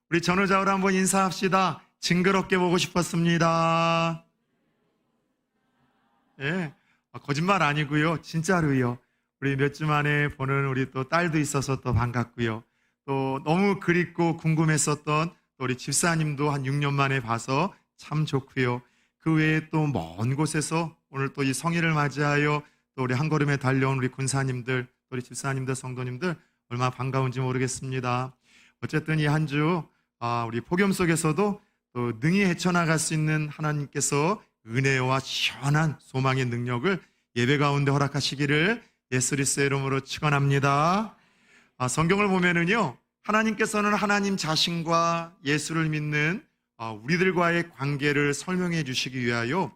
우리 전우자울 한번 인사합시다. 징그럽게 보고 싶었습니다. 예, 거짓말 아니고요. 진짜로요. 우리 몇 주 만에 보는 우리 또 딸도 있어서 또 반갑고요. 또 너무 그립고 궁금했었던 또 우리 집사님도 한 6년 만에 봐서 참 좋고요. 그 외에 또 먼 곳에서 오늘 또 이 성일을 맞이하여 또 우리 한 걸음에 달려온 우리 군사님들, 또 우리 집사님들, 성도님들 얼마나 반가운지 모르겠습니다. 어쨌든 이 한 주 우리 폭염 속에서도 또 능히 헤쳐나갈 수 있는 하나님께서 은혜와 시원한 소망의 능력을 예배 가운데 허락하시기를 예수 그리스도의 이름으로 축원합니다. 성경을 보면은요, 하나님께서는 하나님 자신과 예수를 믿는 우리들과의 관계를 설명해 주시기 위하여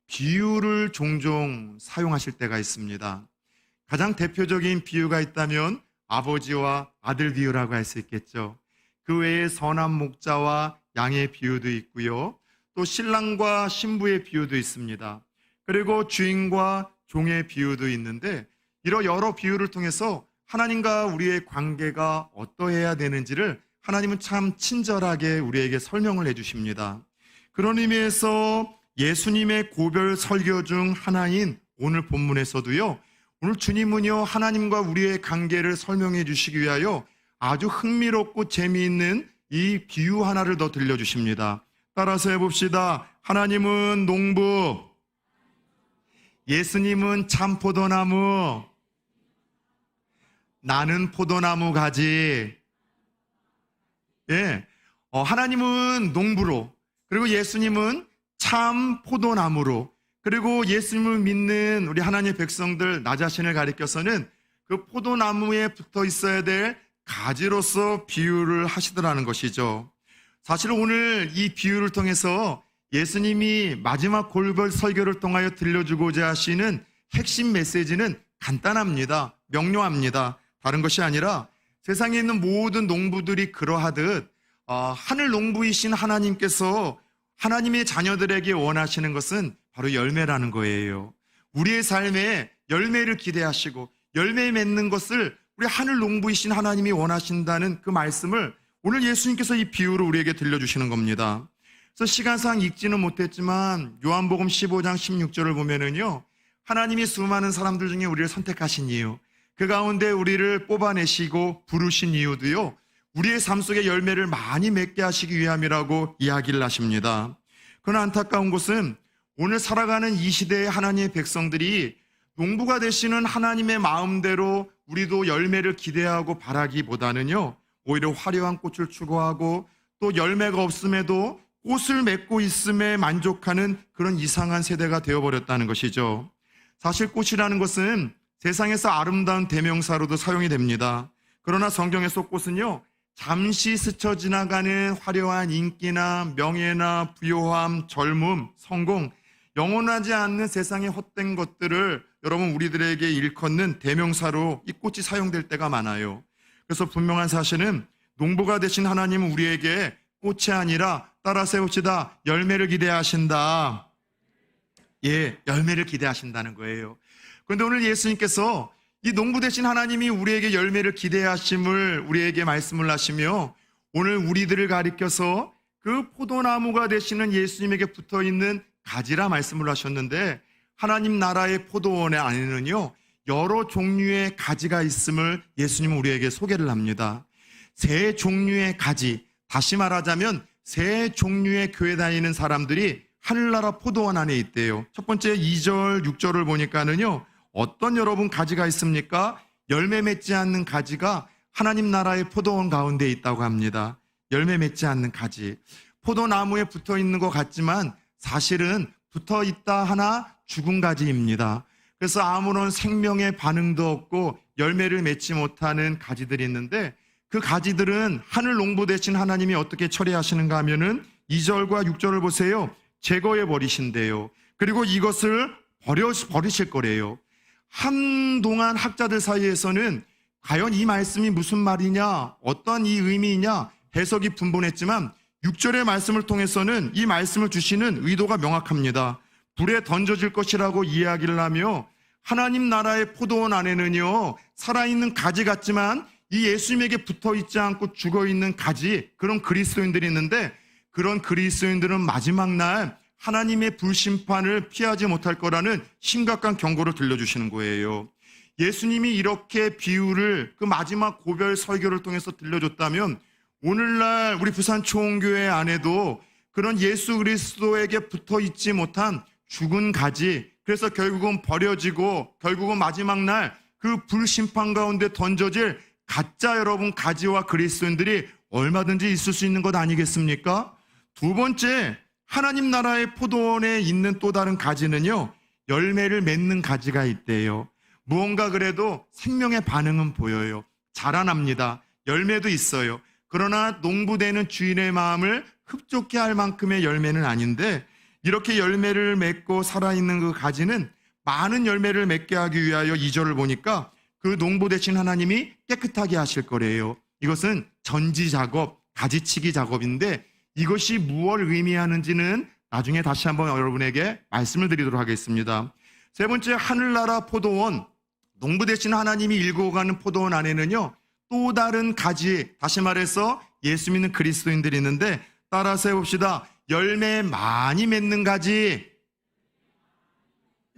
비유를 종종 사용하실 때가 있습니다. 가장 대표적인 비유가 있다면 아버지와 아들 비유라고 할 수 있겠죠. 그 외에 선한 목자와 양의 비유도 있고요. 또 신랑과 신부의 비유도 있습니다. 그리고 주인과 종의 비유도 있는데, 이런 여러 비유를 통해서 하나님과 우리의 관계가 어떠해야 되는지를 하나님은 참 친절하게 우리에게 설명을 해주십니다. 그런 의미에서 예수님의 고별 설교 중 하나인 오늘 본문에서도요, 오늘 주님은요, 하나님과 우리의 관계를 설명해 주시기 위하여 아주 흥미롭고 재미있는 이 비유 하나를 더 들려주십니다. 따라서 해봅시다. 하나님은 농부, 예수님은 참 포도나무, 나는 포도나무 가지. 예, 하나님은 농부로, 그리고 예수님은 참 포도나무로, 그리고 예수님을 믿는 우리 하나님의 백성들, 나 자신을 가리켜서는 그 포도나무에 붙어 있어야 될 가지로서 비유를 하시더라는 것이죠. 사실 오늘 이 비유를 통해서 예수님이 마지막 골벌 설교를 통하여 들려주고자 하시는 핵심 메시지는 간단합니다. 명료합니다. 다른 것이 아니라 세상에 있는 모든 농부들이 그러하듯 하늘 농부이신 하나님께서 하나님의 자녀들에게 원하시는 것은 바로 열매라는 거예요. 우리의 삶에 열매를 기대하시고 열매 맺는 것을 우리 하늘 농부이신 하나님이 원하신다는 그 말씀을 오늘 예수님께서 이 비유로 우리에게 들려주시는 겁니다. 그래서 시간상 읽지는 못했지만 요한복음 15장 16절을 보면은요, 하나님이 수많은 사람들 중에 우리를 선택하신 이유, 그 가운데 우리를 뽑아내시고 부르신 이유도요, 우리의 삶 속에 열매를 많이 맺게 하시기 위함이라고 이야기를 하십니다. 그러나 안타까운 것은 오늘 살아가는 이 시대의 하나님의 백성들이 농부가 되시는 하나님의 마음대로 우리도 열매를 기대하고 바라기보다는요, 오히려 화려한 꽃을 추구하고 또 열매가 없음에도 꽃을 맺고 있음에 만족하는 그런 이상한 세대가 되어버렸다는 것이죠. 사실 꽃이라는 것은 세상에서 아름다운 대명사로도 사용이 됩니다. 그러나 성경에서 꽃은요, 잠시 스쳐 지나가는 화려한 인기나 명예나 부요함, 젊음, 성공, 영원하지 않는 세상의 헛된 것들을 여러분 우리들에게 일컫는 대명사로 이 꽃이 사용될 때가 많아요. 그래서 분명한 사실은 농부가 되신 하나님은 우리에게 꽃이 아니라 따라서 해봅시다. 열매를 기대하신다. 예, 열매를 기대하신다는 거예요. 그런데 오늘 예수님께서 이 농부 되신 하나님이 우리에게 열매를 기대하심을 우리에게 말씀을 하시며 오늘 우리들을 가리켜서 그 포도나무가 되시는 예수님에게 붙어있는 가지라 말씀을 하셨는데, 하나님 나라의 포도원의 안에는요, 여러 종류의 가지가 있음을 예수님은 우리에게 소개를 합니다. 세 종류의 가지, 다시 말하자면 세 종류의 교회 다니는 사람들이 하늘나라 포도원 안에 있대요. 첫 번째 2절, 6절을 보니까는요, 어떤 여러분 가지가 있습니까? 열매 맺지 않는 가지가 하나님 나라의 포도원 가운데 있다고 합니다. 열매 맺지 않는 가지. 포도나무에 붙어 있는 것 같지만 사실은 붙어 있다 하나 죽은 가지입니다. 그래서 아무런 생명의 반응도 없고 열매를 맺지 못하는 가지들이 있는데, 그 가지들은 하늘 농부 되신 하나님이 어떻게 처리하시는가 하면은 2절과 6절을 보세요. 제거해 버리신대요. 그리고 이것을 버리실 거래요. 한동안 학자들 사이에서는 과연 이 말씀이 무슨 말이냐, 어떤 이 의미이냐 해석이 분분했지만 6절의 말씀을 통해서는 이 말씀을 주시는 의도가 명확합니다. 불에 던져질 것이라고 이야기를 하며 하나님 나라의 포도원 안에는요, 살아있는 가지 같지만 이 예수님에게 붙어 있지 않고 죽어 있는 가지, 그런 그리스도인들이 있는데, 그런 그리스도인들은 마지막 날 하나님의 불심판을 피하지 못할 거라는 심각한 경고를 들려주시는 거예요. 예수님이 이렇게 비유를 그 마지막 고별 설교를 통해서 들려줬다면, 오늘날 우리 부산 초원교회 안에도 그런 예수 그리스도에게 붙어 있지 못한 죽은 가지, 그래서 결국은 버려지고 결국은 마지막 날 그 불심판 가운데 던져질 가짜 여러분 가지와 그리스도인들이 얼마든지 있을 수 있는 것 아니겠습니까? 두 번째, 하나님 나라의 포도원에 있는 또 다른 가지는요, 열매를 맺는 가지가 있대요. 무언가 그래도 생명의 반응은 보여요. 자라납니다. 열매도 있어요. 그러나 농부되는 주인의 마음을 흡족해 할 만큼의 열매는 아닌데, 이렇게 열매를 맺고 살아있는 그 가지는 많은 열매를 맺게 하기 위하여 2절을 보니까 그 농부 되신 하나님이 깨끗하게 하실 거래요. 이것은 전지 작업, 가지치기 작업인데, 이것이 무엇을 의미하는지는 나중에 다시 한번 여러분에게 말씀을 드리도록 하겠습니다. 세 번째, 하늘나라 포도원, 농부 되신 하나님이 일구어가는 포도원 안에는요, 또 다른 가지, 다시 말해서 예수 믿는 그리스도인들이 있는데, 따라서 해봅시다. 열매 많이 맺는 가지.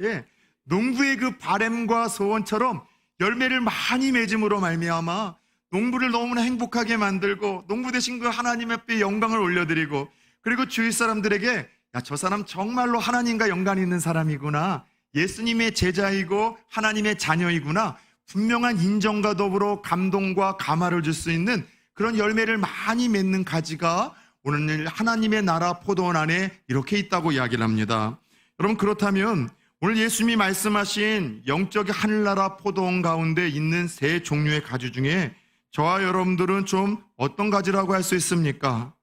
예, 농부의 그 바램과 소원처럼 열매를 많이 맺음으로 말미암아 농부를 너무나 행복하게 만들고, 농부 되신 그 하나님 앞에 영광을 올려드리고, 그리고 주위 사람들에게 야, 저 사람 정말로 하나님과 연관이 있는 사람이구나, 예수님의 제자이고 하나님의 자녀이구나, 분명한 인정과 더불어 감동과 감화를 줄 수 있는 그런 열매를 많이 맺는 가지가 오늘 하나님의 나라 포도원 안에 이렇게 있다고 이야기를 합니다. 여러분, 그렇다면 오늘 예수님이 말씀하신 영적 하늘나라 포도원 가운데 있는 세 종류의 가지 중에 저와 여러분들은 좀 어떤 가지라고 할 수 있습니까?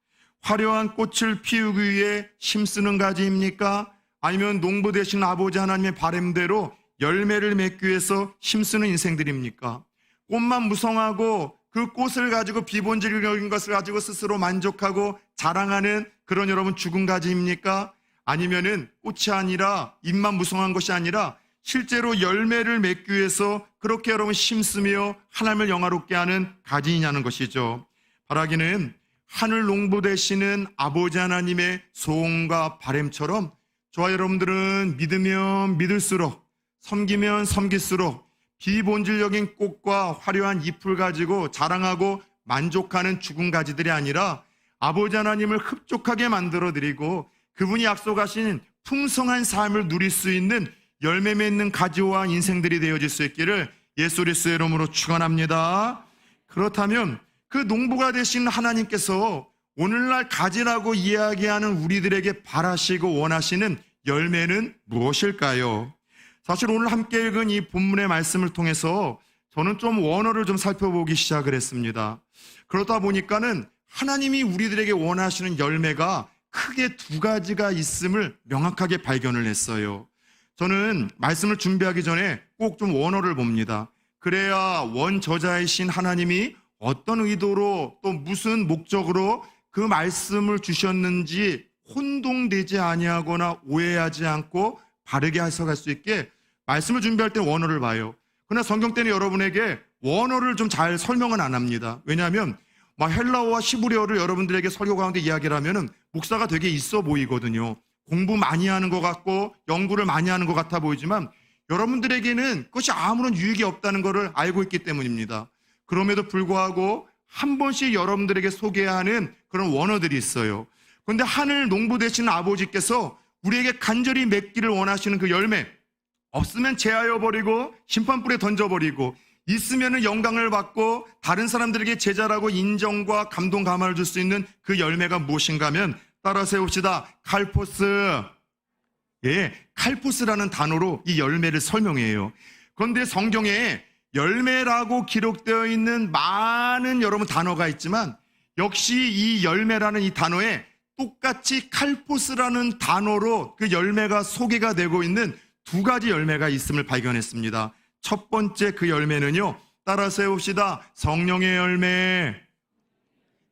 화려한 꽃을 피우기 위해 힘쓰는 가지입니까? 아니면 농부 되신 아버지 하나님의 바람대로 열매를 맺기 위해서 힘쓰는 인생들입니까? 꽃만 무성하고 그 꽃을 가지고 비본질적인 것을 가지고 스스로 만족하고 자랑하는 그런 여러분 죽은 가지입니까? 아니면은 꽃이 아니라 잎만 무성한 것이 아니라 실제로 열매를 맺기 위해서 그렇게 여러분 힘쓰며 하나님을 영화롭게 하는 가지이냐는 것이죠. 바라기는 하늘 농부 되시는 아버지 하나님의 소원과 바람처럼 저와 여러분들은 믿으면 믿을수록, 섬기면 섬길수록 비본질적인 꽃과 화려한 잎을 가지고 자랑하고 만족하는 죽은 가지들이 아니라 아버지 하나님을 흡족하게 만들어드리고 그분이 약속하신 풍성한 삶을 누릴 수 있는 열매 맺는 가지와 인생들이 되어질 수 있기를 예수 그리스도의 이름으로 축원합니다. 그렇다면 그 농부가 되신 하나님께서 오늘날 가지라고 이야기하는 우리들에게 바라시고 원하시는 열매는 무엇일까요? 사실 오늘 함께 읽은 이 본문의 말씀을 통해서 저는 좀 원어를 좀 살펴보기 시작을 했습니다. 그러다 보니까는 하나님이 우리들에게 원하시는 열매가 크게 두 가지가 있음을 명확하게 발견을 했어요. 저는 말씀을 준비하기 전에 꼭 좀 원어를 봅니다. 그래야 원저자이신 하나님이 어떤 의도로 또 무슨 목적으로 그 말씀을 주셨는지 혼동되지 아니하거나 오해하지 않고 바르게 해석할 수 있게 말씀을 준비할 때 원어를 봐요. 그러나 성경 때는 여러분에게 원어를 좀 잘 설명은 안 합니다. 왜냐하면 헬라어와 히브리어를 여러분들에게 설교 가운데 이야기를 하면은 목사가 되게 있어 보이거든요. 공부 많이 하는 것 같고 연구를 많이 하는 것 같아 보이지만 여러분들에게는 그것이 아무런 유익이 없다는 것을 알고 있기 때문입니다. 그럼에도 불구하고 한 번씩 여러분들에게 소개하는 그런 원어들이 있어요. 그런데 하늘 농부 되시는 아버지께서 우리에게 간절히 맺기를 원하시는 그 열매, 없으면 제하여 버리고 심판불에 던져버리고 있으면 영광을 받고 다른 사람들에게 제자라고 인정과 감동 감화를 줄 수 있는 그 열매가 무엇인가 하면 따라서 해봅시다. 칼포스. 예, 칼포스라는 단어로 이 열매를 설명해요. 그런데 성경에 열매라고 기록되어 있는 많은 여러분 단어가 있지만 역시 이 열매라는 이 단어에 똑같이 칼포스라는 단어로 그 열매가 소개가 되고 있는 두 가지 열매가 있음을 발견했습니다. 첫 번째 그 열매는요, 따라서 해봅시다. 성령의 열매.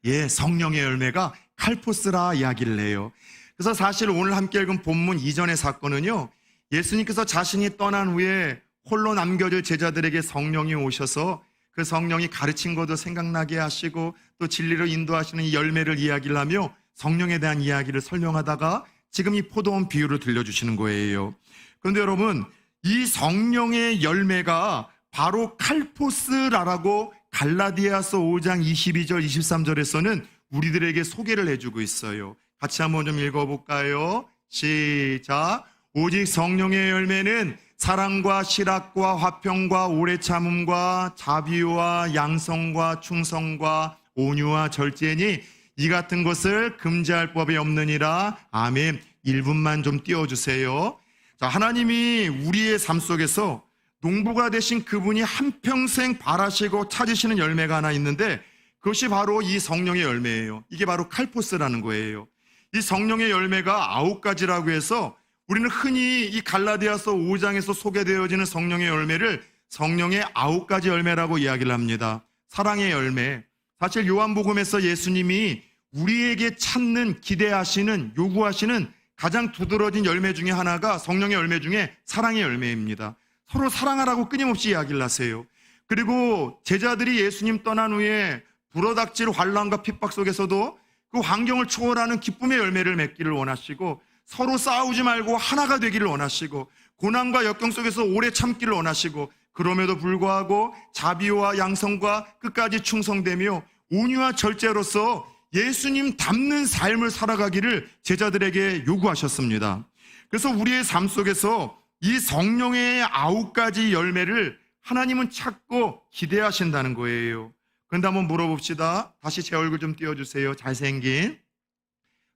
예, 성령의 열매가 칼포스라 이야기를 해요. 그래서 사실 오늘 함께 읽은 본문 이전의 사건은요, 예수님께서 자신이 떠난 후에 홀로 남겨질 제자들에게 성령이 오셔서 그 성령이 가르친 것도 생각나게 하시고 또 진리로 인도하시는 이 열매를 이야기를 하며 성령에 대한 이야기를 설명하다가 지금 이 포도원 비유를 들려주시는 거예요. 그런데 여러분, 이 성령의 열매가 바로 칼포스라고 갈라디아서 5장 22절 23절에서는 우리들에게 소개를 해주고 있어요. 같이 한번 좀 읽어볼까요? 시작. 오직 성령의 열매는 사랑과 실학과 화평과 오래 참음과 자비와 양성과 충성과 온유와 절제니 이 같은 것을 금지할 법이 없느니라. 아멘. 1분만 좀 띄워주세요. 자, 하나님이 우리의 삶 속에서 농부가 되신 그분이 한평생 바라시고 찾으시는 열매가 하나 있는데 그것이 바로 이 성령의 열매예요. 이게 바로 칼포스라는 거예요. 이 성령의 열매가 9가지라고 해서 우리는 흔히 이 갈라디아서 5장에서 소개되어지는 성령의 열매를 성령의 9가지 열매라고 이야기를 합니다. 사랑의 열매. 사실 요한복음에서 예수님이 우리에게 찾는, 기대하시는, 요구하시는 가장 두드러진 열매 중에 하나가 성령의 열매 중에 사랑의 열매입니다. 서로 사랑하라고 끊임없이 이야기를 하세요. 그리고 제자들이 예수님 떠난 후에 불어닥칠 환난과 핍박 속에서도 그 환경을 초월하는 기쁨의 열매를 맺기를 원하시고 서로 싸우지 말고 하나가 되기를 원하시고 고난과 역경 속에서 오래 참기를 원하시고 그럼에도 불구하고 자비와 양성과 끝까지 충성되며 온유와 절제로서 예수님 닮는 삶을 살아가기를 제자들에게 요구하셨습니다. 그래서 우리의 삶 속에서 이 성령의 9가지 열매를 하나님은 찾고 기대하신다는 거예요. 그런데 한번 물어봅시다. 다시 제 얼굴 좀 띄워주세요. 잘생긴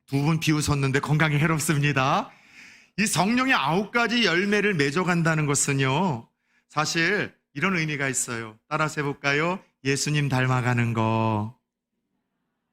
두 분 비웃었는데 건강에 해롭습니다. 이 성령의 9가지 열매를 맺어간다는 것은요, 사실 이런 의미가 있어요. 따라서 해볼까요? 예수님 닮아가는 거.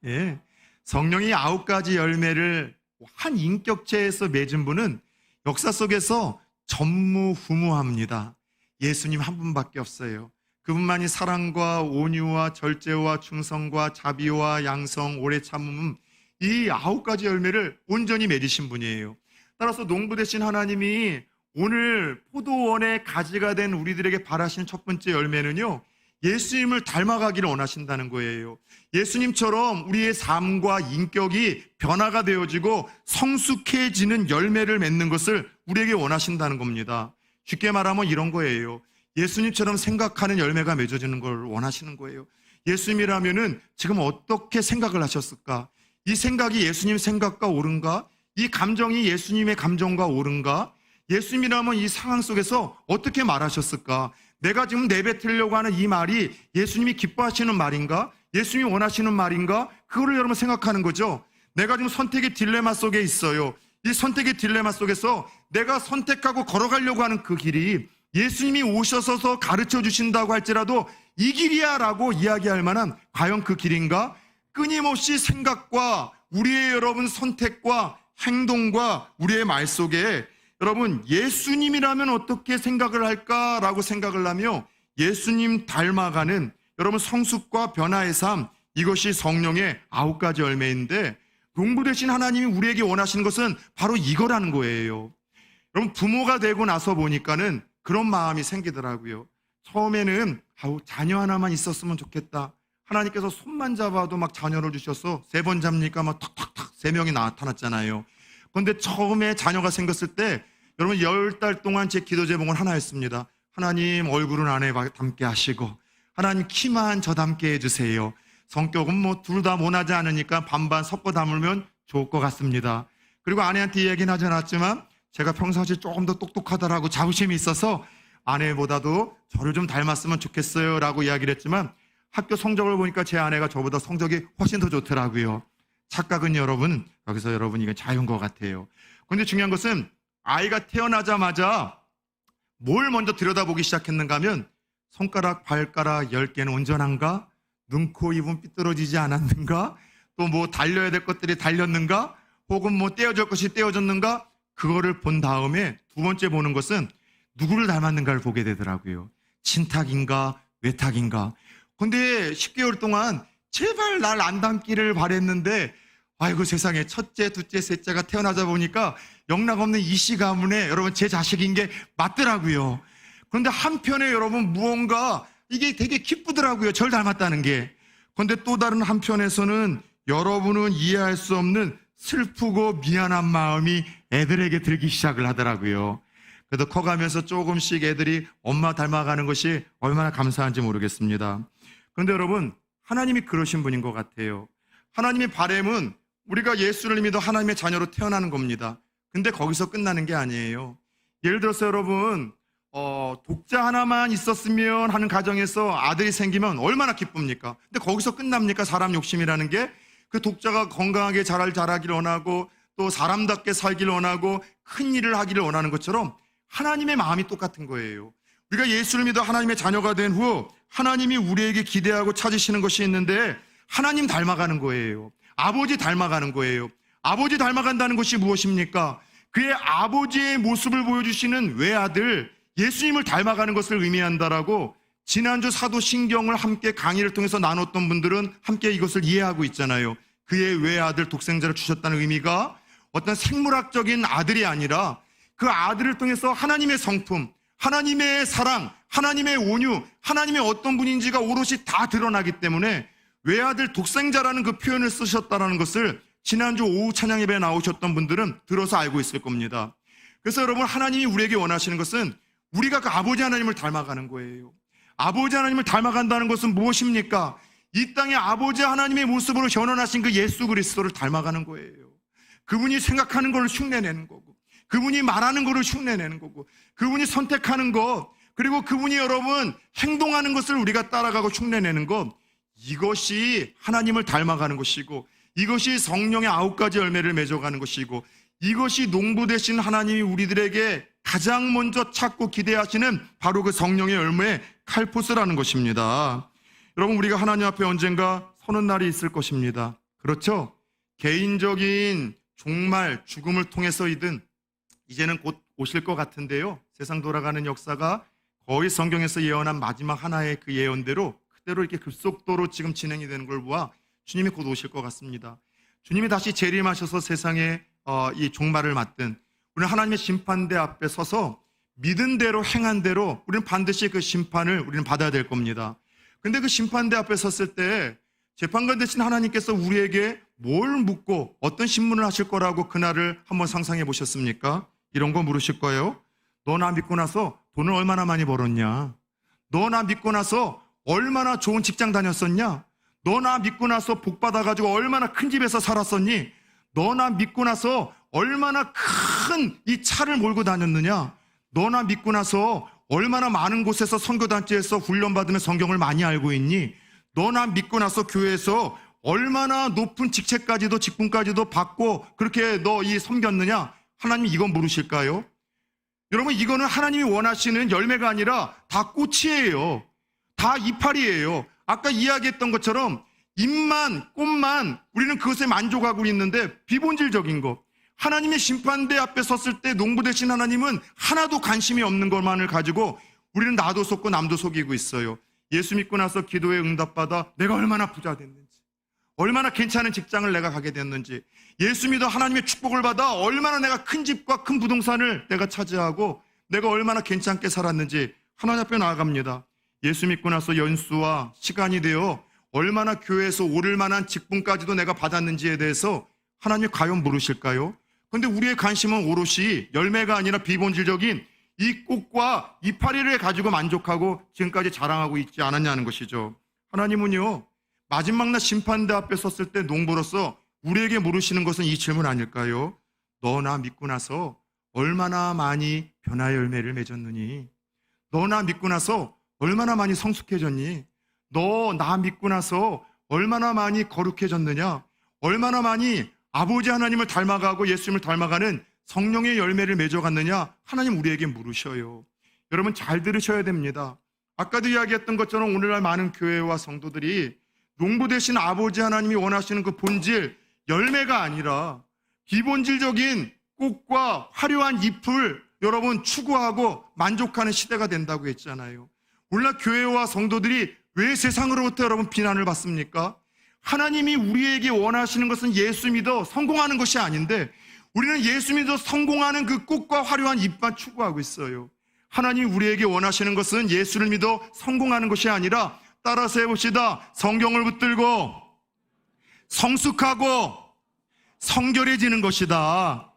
예. 성령이 9가지 열매를 한 인격체에서 맺은 분은 역사 속에서 전무후무합니다. 예수님 한 분밖에 없어요. 그분만이 사랑과 온유와 절제와 충성과 자비와 양성, 오래 참음, 이 9가지 열매를 온전히 맺으신 분이에요. 따라서 농부 되신 하나님이 오늘 포도원의 가지가 된 우리들에게 바라시는 첫 번째 열매는요, 예수님을 닮아가기를 원하신다는 거예요. 예수님처럼 우리의 삶과 인격이 변화가 되어지고 성숙해지는 열매를 맺는 것을 우리에게 원하신다는 겁니다. 쉽게 말하면 이런 거예요. 예수님처럼 생각하는 열매가 맺어지는 걸 원하시는 거예요. 예수님이라면은 지금 어떻게 생각을 하셨을까? 이 생각이 예수님 생각과 옳은가? 이 감정이 예수님의 감정과 옳은가? 예수님이라면 이 상황 속에서 어떻게 말하셨을까? 내가 지금 내뱉으려고 하는 이 말이 예수님이 기뻐하시는 말인가? 예수님이 원하시는 말인가? 그거를 여러분 생각하는 거죠. 내가 지금 선택의 딜레마 속에 있어요. 이 선택의 딜레마 속에서 내가 선택하고 걸어가려고 하는 그 길이 예수님이 오셔서 가르쳐 주신다고 할지라도 이 길이야 라고 이야기할 만한 과연 그 길인가? 끊임없이 생각과 우리의 여러분 선택과 행동과 우리의 말 속에 여러분 예수님이라면 어떻게 생각을 할까라고 생각을 하며 예수님 닮아가는 여러분 성숙과 변화의 삶, 이것이 성령의 9가지 열매인데 농부 되신 하나님이 우리에게 원하시는 것은 바로 이거라는 거예요. 여러분 부모가 되고 나서 보니까는 그런 마음이 생기더라고요. 처음에는 자녀 하나만 있었으면 좋겠다. 하나님께서 손만 잡아도 막 자녀를 주셔서 3번 잡니까 막 탁탁탁 3명이 나타났잖아요. 그런데 처음에 자녀가 생겼을 때 여러분 10달 동안 제 기도 제목은 하나였습니다. 하나님 얼굴은 아내 닮게 하시고 하나님 키만 저 닮게 해주세요. 성격은 뭐 둘 다 모나지 않으니까 반반 섞어 담으면 좋을 것 같습니다. 그리고 아내한테 이야기는 하지 않았지만 제가 평상시에 조금 더 똑똑하다라고 자부심이 있어서 아내보다도 저를 좀 닮았으면 좋겠어요 라고 이야기를 했지만 학교 성적을 보니까 제 아내가 저보다 성적이 훨씬 더 좋더라고요. 착각은 여러분, 여기서 여러분 이건 자유인 것 같아요. 그런데 중요한 것은 아이가 태어나자마자 뭘 먼저 들여다보기 시작했는가 하면 손가락, 발가락 10개는 온전한가? 눈, 코, 입은 삐뚤어지지 않았는가? 또 뭐 달려야 될 것들이 달렸는가? 혹은 뭐 떼어질 것이 떼어졌는가? 그거를 본 다음에 두 번째 보는 것은 누구를 닮았는가를 보게 되더라고요. 친탁인가? 외탁인가? 근데 10개월 동안 제발 날 안 닮기를 바랬는데 아이고 세상에 첫째, 둘째, 셋째가 태어나자 보니까 영락없는 이씨 가문에 여러분 제 자식인 게 맞더라고요. 그런데 한편에 여러분 무언가 이게 되게 기쁘더라고요. 절 닮았다는 게. 그런데 또 다른 한편에서는 여러분은 이해할 수 없는 슬프고 미안한 마음이 애들에게 들기 시작을 하더라고요. 그래도 커가면서 조금씩 애들이 엄마 닮아가는 것이 얼마나 감사한지 모르겠습니다. 그런데 여러분, 하나님이 그러신 분인 것 같아요. 하나님의 바람은 우리가 예수를 믿어 하나님의 자녀로 태어나는 겁니다. 근데 거기서 끝나는 게 아니에요. 예를 들어서 여러분, 독자 하나만 있었으면 하는 가정에서 아들이 생기면 얼마나 기쁩니까? 근데 거기서 끝납니까? 사람 욕심이라는 게. 그 독자가 건강하게 자라기를 원하고 또 사람답게 살기를 원하고 큰 일을 하기를 원하는 것처럼 하나님의 마음이 똑같은 거예요. 우리가 예수를 믿어 하나님의 자녀가 된 후 하나님이 우리에게 기대하고 찾으시는 것이 있는데 하나님 닮아가는 거예요. 아버지 닮아가는 거예요. 아버지 닮아간다는 것이 무엇입니까? 그의 아버지의 모습을 보여주시는 외아들 예수님을 닮아가는 것을 의미한다라고 지난주 사도신경을 함께 강의를 통해서 나눴던 분들은 함께 이것을 이해하고 있잖아요. 그의 외아들 독생자를 주셨다는 의미가 어떤 생물학적인 아들이 아니라 그 아들을 통해서 하나님의 성품, 하나님의 사랑, 하나님의 온유, 하나님의 어떤 분인지가 오롯이 다 드러나기 때문에 외아들 독생자라는 그 표현을 쓰셨다는 것을 지난주 오후 찬양 예배에 나오셨던 분들은 들어서 알고 있을 겁니다. 그래서 여러분, 하나님이 우리에게 원하시는 것은 우리가 그 아버지 하나님을 닮아가는 거예요. 아버지 하나님을 닮아간다는 것은 무엇입니까? 이 땅에 아버지 하나님의 모습으로 현원하신 그 예수 그리스도를 닮아가는 거예요. 그분이 생각하는 걸 흉내내는 거고, 그분이 말하는 거를 흉내내는 거고, 그분이 선택하는 것, 그리고 그분이 여러분 행동하는 것을 우리가 따라가고 흉내내는 것, 이것이 하나님을 닮아가는 것이고, 이것이 성령의 9가지 열매를 맺어가는 것이고, 이것이 농부 되신 하나님이 우리들에게 가장 먼저 찾고 기대하시는 바로 그 성령의 열매의 칼포스라는 것입니다. 여러분, 우리가 하나님 앞에 언젠가 서는 날이 있을 것입니다. 그렇죠? 개인적인 종말, 죽음을 통해서이든 이제는 곧 오실 것 같은데요. 세상 돌아가는 역사가 거의 성경에서 예언한 마지막 하나의 그 예언대로 그대로 이렇게 급속도로 지금 진행이 되는 걸 보아 주님이 곧 오실 것 같습니다. 주님이 다시 재림하셔서 세상에 이 종말을 맞든 우리는 하나님의 심판대 앞에 서서 믿은 대로 행한 대로 우리는 반드시 그 심판을 우리는 받아야 될 겁니다. 근데 그 심판대 앞에 섰을 때 재판관 되신 하나님께서 우리에게 뭘 묻고 어떤 신문을 하실 거라고 그날을 한번 상상해 보셨습니까? 이런 거 물으실 거예요. 너 나 믿고 나서 돈을 얼마나 많이 벌었냐? 너 나 믿고 나서 얼마나 좋은 직장 다녔었냐? 너 나 믿고 나서 복 받아가지고 얼마나 큰 집에서 살았었니? 너 나 믿고 나서 얼마나 큰 이 차를 몰고 다녔느냐? 너 나 믿고 나서 얼마나 많은 곳에서 선교단체에서 훈련받으면 성경을 많이 알고 있니? 너 나 믿고 나서 교회에서 얼마나 높은 직책까지도 직분까지도 받고 그렇게 너 이 섬겼느냐? 하나님이 이건 물으실까요? 여러분, 이거는 하나님이 원하시는 열매가 아니라 다 꽃이에요. 다 이파리예요. 아까 이야기했던 것처럼 잎만 꽃만 우리는 그것에 만족하고 있는데 비본질적인 것, 하나님의 심판대 앞에 섰을 때 농부 되신 하나님은 하나도 관심이 없는 것만을 가지고 우리는 나도 속고 남도 속이고 있어요. 예수 믿고 나서 기도에 응답받아 내가 얼마나 부자 됐는지, 얼마나 괜찮은 직장을 내가 가게 됐는지, 예수 믿어 하나님의 축복을 받아 얼마나 내가 큰 집과 큰 부동산을 내가 차지하고 내가 얼마나 괜찮게 살았는지 하나님 앞에 나아갑니다. 예수 믿고 나서 연수와 시간이 되어 얼마나 교회에서 오를 만한 직분까지도 내가 받았는지에 대해서 하나님이 과연 물으실까요? 그런데 우리의 관심은 오롯이 열매가 아니라 비본질적인 이 꽃과 이파리를 가지고 만족하고 지금까지 자랑하고 있지 않았냐는 것이죠. 하나님은요, 마지막 날 심판대 앞에 섰을 때 농부로서 우리에게 물으시는 것은 이 질문 아닐까요? 너 나 믿고 나서 얼마나 많이 변화의 열매를 맺었느니? 너 나 믿고 나서 얼마나 많이 성숙해졌니? 너 나 믿고 나서 얼마나 많이 거룩해졌느냐? 얼마나 많이 아버지 하나님을 닮아가고 예수님을 닮아가는 성령의 열매를 맺어갔느냐? 하나님 우리에게 물으셔요. 여러분, 잘 들으셔야 됩니다. 아까도 이야기했던 것처럼 오늘날 많은 교회와 성도들이 농부 되신 아버지 하나님이 원하시는 그 본질, 열매가 아니라 기본질적인 꽃과 화려한 잎을 여러분 추구하고 만족하는 시대가 된다고 했잖아요. 오늘날 교회와 성도들이 왜 세상으로부터 여러분 비난을 받습니까? 하나님이 우리에게 원하시는 것은 예수 믿어 성공하는 것이 아닌데 우리는 예수 믿어 성공하는 그 꽃과 화려한 잎만 추구하고 있어요. 하나님이 우리에게 원하시는 것은 예수를 믿어 성공하는 것이 아니라, 따라서 해봅시다. 성경을 붙들고 성숙하고 성결해지는 것이다.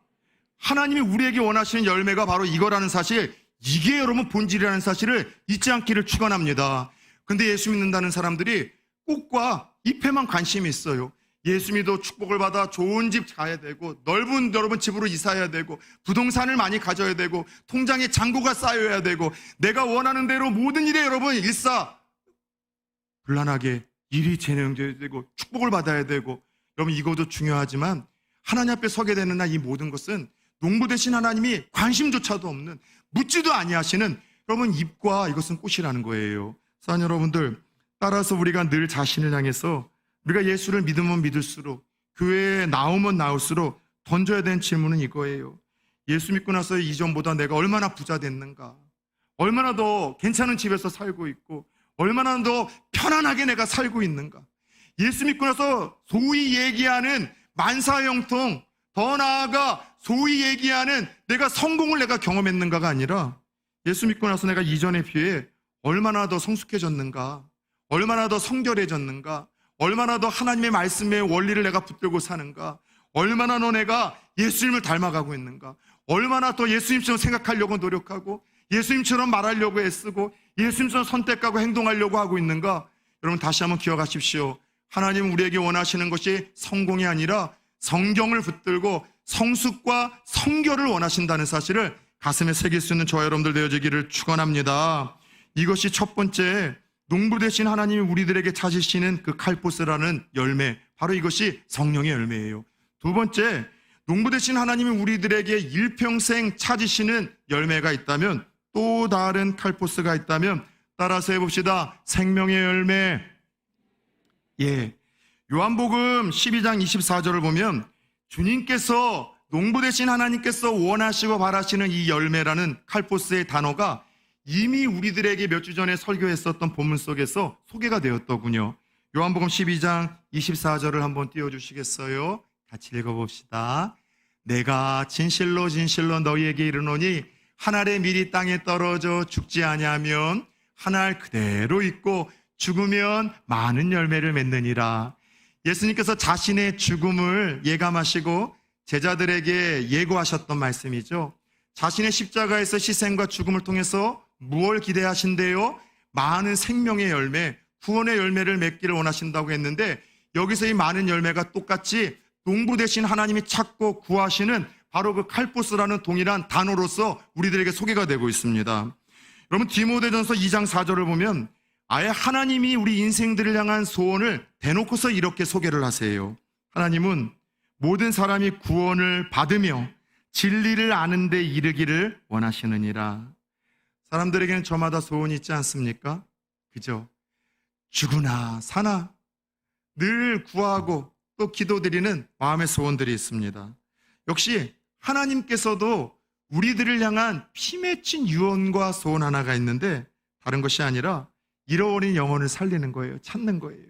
하나님이 우리에게 원하시는 열매가 바로 이거라는 사실, 이게 여러분 본질이라는 사실을 잊지 않기를 축원합니다. 근데 예수 믿는다는 사람들이 꽃과 잎에만 관심이 있어요. 예수 믿어 축복을 받아 좋은 집 가야 되고, 넓은 여러분 집으로 이사해야 되고, 부동산을 많이 가져야 되고, 통장에 잔고가 쌓여야 되고, 내가 원하는 대로 모든 일에 여러분 일사불란하게 일이 진행돼야 되고, 축복을 받아야 되고, 여러분 이것도 중요하지만 하나님 앞에 서게 되는 날 이 모든 것은 농부 되신 하나님이 관심조차도 없는, 묻지도 아니하시는 여러분 잎과 이것은 꽃이라는 거예요. 사랑하는 여러분들, 따라서 우리가 늘 자신을 향해서 우리가 예수를 믿으면 믿을수록, 교회에 나오면 나올수록 던져야 되는 질문은 이거예요. 예수 믿고 나서 이전보다 내가 얼마나 부자 됐는가, 얼마나 더 괜찮은 집에서 살고 있고, 얼마나 더 편안하게 내가 살고 있는가. 예수 믿고 나서 소위 얘기하는 만사형통, 더 나아가 소위 얘기하는 내가 성공을 내가 경험했는가가 아니라, 예수 믿고 나서 내가 이전에 비해 얼마나 더 성숙해졌는가, 얼마나 더 성결해졌는가, 얼마나 더 하나님의 말씀의 원리를 내가 붙들고 사는가, 얼마나 더 내가 예수님을 닮아가고 있는가, 얼마나 더 예수님처럼 생각하려고 노력하고, 예수님처럼 말하려고 애쓰고, 예수님처럼 선택하고 행동하려고 하고 있는가. 여러분 다시 한번 기억하십시오. 하나님은 우리에게 원하시는 것이 성공이 아니라 성경을 붙들고 성숙과 성결을 원하신다는 사실을 가슴에 새길 수 있는 저와 여러분들 되어지기를 축원합니다. 이것이 첫 번째, 농부 되신 하나님이 우리들에게 찾으시는 그 칼포스라는 열매, 바로 이것이 성령의 열매예요. 두 번째, 농부 되신 하나님이 우리들에게 일평생 찾으시는 열매가 있다면, 또 다른 칼포스가 있다면, 따라서 해봅시다. 생명의 열매. 요한복음 12장 24절을 보면 주님께서, 농부 되신 하나님께서 원하시고 바라시는 이 열매라는 칼포스의 단어가 이미 우리들에게 몇 주 전에 설교했었던 본문 속에서 소개가 되었더군요. 요한복음 12장 24절을 한번 띄워주시겠어요? 같이 읽어봅시다. 내가 진실로 진실로 너희에게 이르노니 한 알의 밀이 땅에 떨어져 죽지 아니하면 한 알 그대로 있고 죽으면 많은 열매를 맺느니라. 예수님께서 자신의 죽음을 예감하시고 제자들에게 예고하셨던 말씀이죠. 자신의 십자가에서 희생과 죽음을 통해서 무엇을 기대하신대요? 많은 생명의 열매, 구원의 열매를 맺기를 원하신다고 했는데, 여기서 이 많은 열매가 똑같이 농부 되신 하나님이 찾고 구하시는 바로 그 칼포스라는 동일한 단어로서 우리들에게 소개가 되고 있습니다. 여러분 디모데전서 2장 4절을 보면 아예 하나님이 우리 인생들을 향한 소원을 대놓고서 이렇게 소개를 하세요. 하나님은 모든 사람이 구원을 받으며 진리를 아는 데 이르기를 원하시느니라. 사람들에게는 저마다 소원이 있지 않습니까? 그죠? 죽으나 사나 늘 구하고 또 기도드리는 마음의 소원들이 있습니다. 역시 하나님께서도 우리들을 향한 피 맺힌 유언과 소원 하나가 있는데, 다른 것이 아니라 잃어버린 영혼을 살리는 거예요. 찾는 거예요.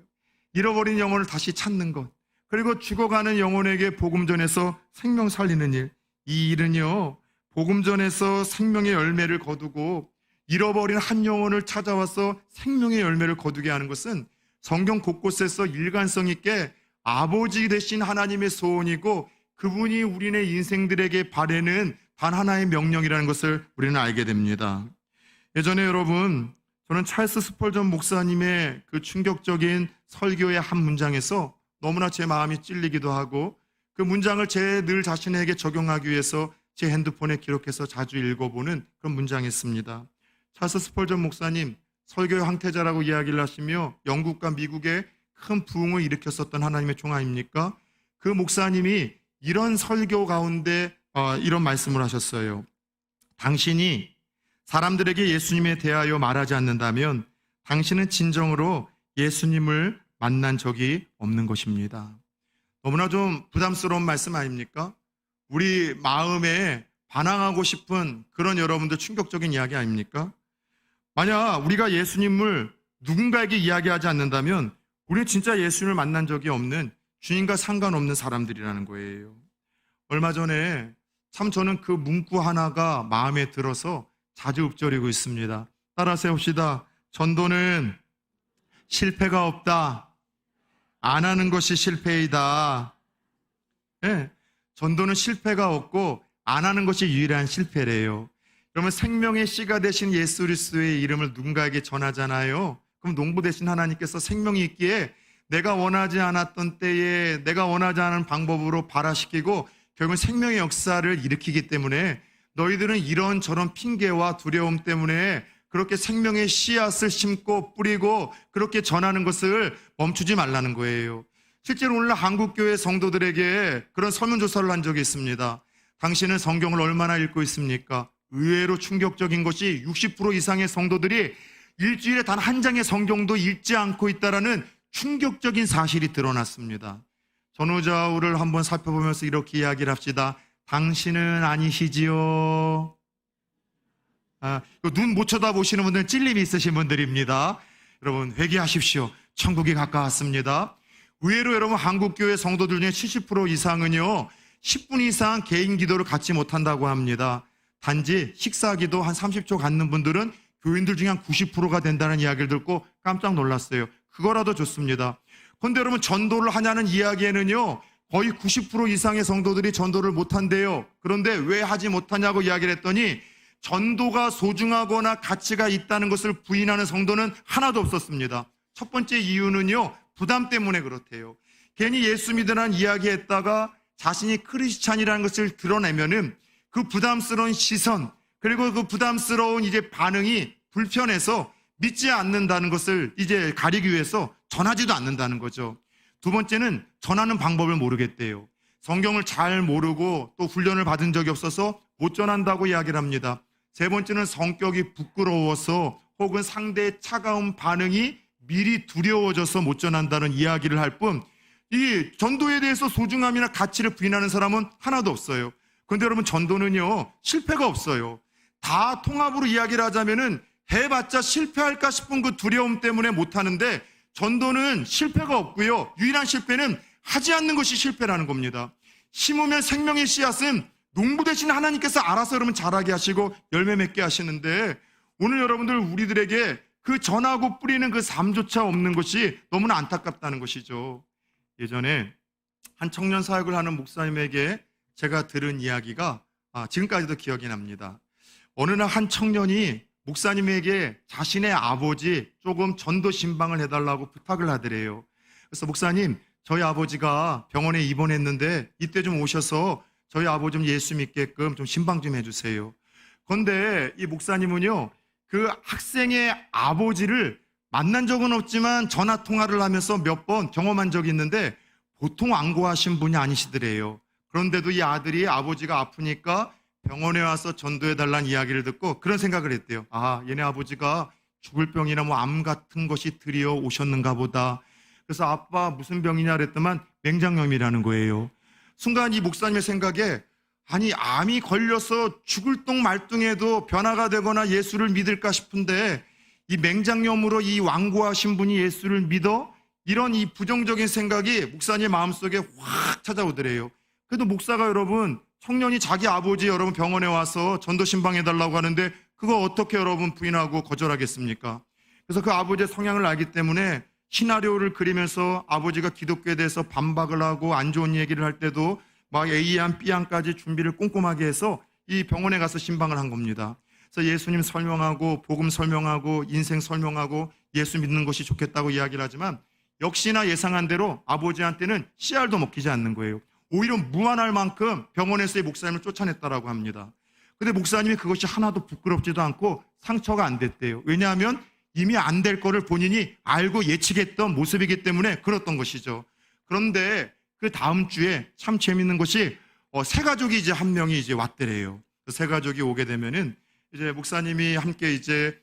잃어버린 영혼을 다시 찾는 것, 그리고 죽어가는 영혼에게 복음 전해서 생명 살리는 일. 이 일은요, 복음 전에서 생명의 열매를 거두고 잃어버린 한 영혼을 찾아와서 생명의 열매를 거두게 하는 것은 성경 곳곳에서 일관성 있게 아버지 되신 하나님의 소원이고, 그분이 우리네 인생들에게 바라는 단 하나의 명령이라는 것을 우리는 알게 됩니다. 예전에 여러분, 저는 찰스 스펄전 목사님의 그 충격적인 설교의 한 문장에서 너무나 제 마음이 찔리기도 하고, 그 문장을 제 늘 자신에게 적용하기 위해서 제 핸드폰에 기록해서 자주 읽어보는 그런 문장이었습니다. 찰스 스펄전 목사님, 설교의 황태자라고 이야기를 하시며 영국과 미국에 큰 부흥을 일으켰었던 하나님의 종 아닙니까? 그 목사님이 이런 설교 가운데 이런 말씀을 하셨어요. 당신이 사람들에게 예수님에 대하여 말하지 않는다면 당신은 진정으로 예수님을 만난 적이 없는 것입니다. 너무나 좀 부담스러운 말씀 아닙니까? 우리 마음에 반항하고 싶은 그런 여러분들 충격적인 이야기 아닙니까? 만약 우리가 예수님을 누군가에게 이야기하지 않는다면 우리는 진짜 예수님을 만난 적이 없는, 주님과 상관없는 사람들이라는 거예요. 얼마 전에 참 저는 그 문구 하나가 마음에 들어서 자주 읊조리고 있습니다. 따라서 해봅시다. 전도는 실패가 없다. 안 하는 것이 실패이다. 네, 전도는 실패가 없고 안 하는 것이 유일한 실패래요. 그러면 생명의 씨가 되신 예수 그리스도의 이름을 누군가에게 전하잖아요. 그럼 농부 되신 하나님께서 생명이 있기에 내가 원하지 않았던 때에 내가 원하지 않은 방법으로 발화시키고 결국은 생명의 역사를 일으키기 때문에 너희들은 이런저런 핑계와 두려움 때문에 그렇게 생명의 씨앗을 심고 뿌리고 그렇게 전하는 것을 멈추지 말라는 거예요. 실제로 오늘 한국교회 성도들에게 그런 설문조사를 한 적이 있습니다. 당신은 성경을 얼마나 읽고 있습니까? 의외로 충격적인 것이 60% 이상의 성도들이 일주일에 단 한 장의 성경도 읽지 않고 있다는 충격적인 사실이 드러났습니다. 전후좌우를 한번 살펴보면서 이렇게 이야기를 합시다. 당신은 아니시지요? 눈 못 쳐다보시는 분들은 찔림이 있으신 분들입니다. 여러분 회개하십시오. 천국이 가까웠습니다. 의외로 여러분 한국교회 성도들 중에 70% 이상은요 10분 이상 개인 기도를 갖지 못한다고 합니다. 단지 식사기도 한 30초 갖는 분들은 교인들 중에 한 90%가 된다는 이야기를 듣고 깜짝 놀랐어요. 그거라도 좋습니다. 그런데 여러분 전도를 하냐는 이야기에는요 거의 90% 이상의 성도들이 전도를 못한대요. 그런데 왜 하지 못하냐고 이야기를 했더니 전도가 소중하거나 가치가 있다는 것을 부인하는 성도는 하나도 없었습니다. 첫 번째 이유는요 부담 때문에 그렇대요. 괜히 예수 믿으라는 이야기했다가 자신이 크리스찬이라는 것을 드러내면은 그 부담스러운 시선 그리고 그 부담스러운 이제 반응이 불편해서 믿지 않는다는 것을 이제 가리기 위해서 전하지도 않는다는 거죠. 두 번째는 전하는 방법을 모르겠대요. 성경을 잘 모르고 또 훈련을 받은 적이 없어서 못 전한다고 이야기를 합니다. 세 번째는 성격이 부끄러워서 혹은 상대의 차가운 반응이 미리 두려워져서 못 전한다는 이야기를 할 뿐 이 전도에 대해서 소중함이나 가치를 부인하는 사람은 하나도 없어요. 그런데 여러분 전도는요 실패가 없어요. 다 통합으로 이야기를 하자면은 해봤자 실패할까 싶은 그 두려움 때문에 못하는데 전도는 실패가 없고요. 유일한 실패는 하지 않는 것이 실패라는 겁니다. 심으면 생명의 씨앗은 농부 되신 하나님께서 알아서 여러분 자라게 하시고 열매 맺게 하시는데 오늘 여러분들 우리들에게 그 전하고 뿌리는 그 삶조차 없는 것이 너무나 안타깝다는 것이죠. 예전에 한 청년 사역을 하는 목사님에게 제가 들은 이야기가 지금까지도 기억이 납니다. 어느 날 한 청년이 목사님에게 자신의 아버지 조금 전도 신방을 해달라고 부탁을 하더래요. 그래서 목사님 저희 아버지가 병원에 입원했는데 이때 좀 오셔서 저희 아버지 좀 예수 믿게끔 좀 신방 좀 해주세요. 그런데 이 목사님은요 그 학생의 아버지를 만난 적은 없지만 전화 통화를 하면서 몇 번 경험한 적이 있는데 보통 완고하신 분이 아니시더래요. 그런데도 이 아들이 아버지가 아프니까 병원에 와서 전도해달라는 이야기를 듣고 그런 생각을 했대요. 얘네 아버지가 죽을 병이나 뭐 암 같은 것이 들이어 오셨는가 보다. 그래서 아빠 무슨 병이냐 그랬더만 맹장염이라는 거예요. 순간 이 목사님의 생각에 아니 암이 걸려서 죽을 똥 말똥해도 변화가 되거나 예수를 믿을까 싶은데 이 맹장염으로 이 완고하신 분이 예수를 믿어? 이런 이 부정적인 생각이 목사님 마음속에 확 찾아오더래요. 그래도 목사가 여러분 청년이 자기 아버지 여러분 병원에 와서 전도 신방해달라고 하는데 그거 어떻게 여러분 부인하고 거절하겠습니까? 그래서 그 아버지의 성향을 알기 때문에 시나리오를 그리면서 아버지가 기독교에 대해서 반박을 하고 안 좋은 얘기를 할 때도 막 A안 B안까지 준비를 꼼꼼하게 해서 이 병원에 가서 신방을 한 겁니다. 그래서 예수님 설명하고 복음 설명하고 인생 설명하고 예수 믿는 것이 좋겠다고 이야기를 하지만 역시나 예상한 대로 아버지한테는 씨알도 먹히지 않는 거예요. 오히려 무안할 만큼 병원에서 이 목사님을 쫓아냈다라고 합니다. 근데 목사님이 그것이 하나도 부끄럽지도 않고 상처가 안 됐대요. 왜냐하면 이미 안 될 거를 본인이 알고 예측했던 모습이기 때문에 그랬던 것이죠. 그런데 그 다음 주에 참 재밌는 것이 세 가족이 이제 한 명이 이제 왔더래요. 그 세 가족이 오게 되면은 이제 목사님이 함께 이제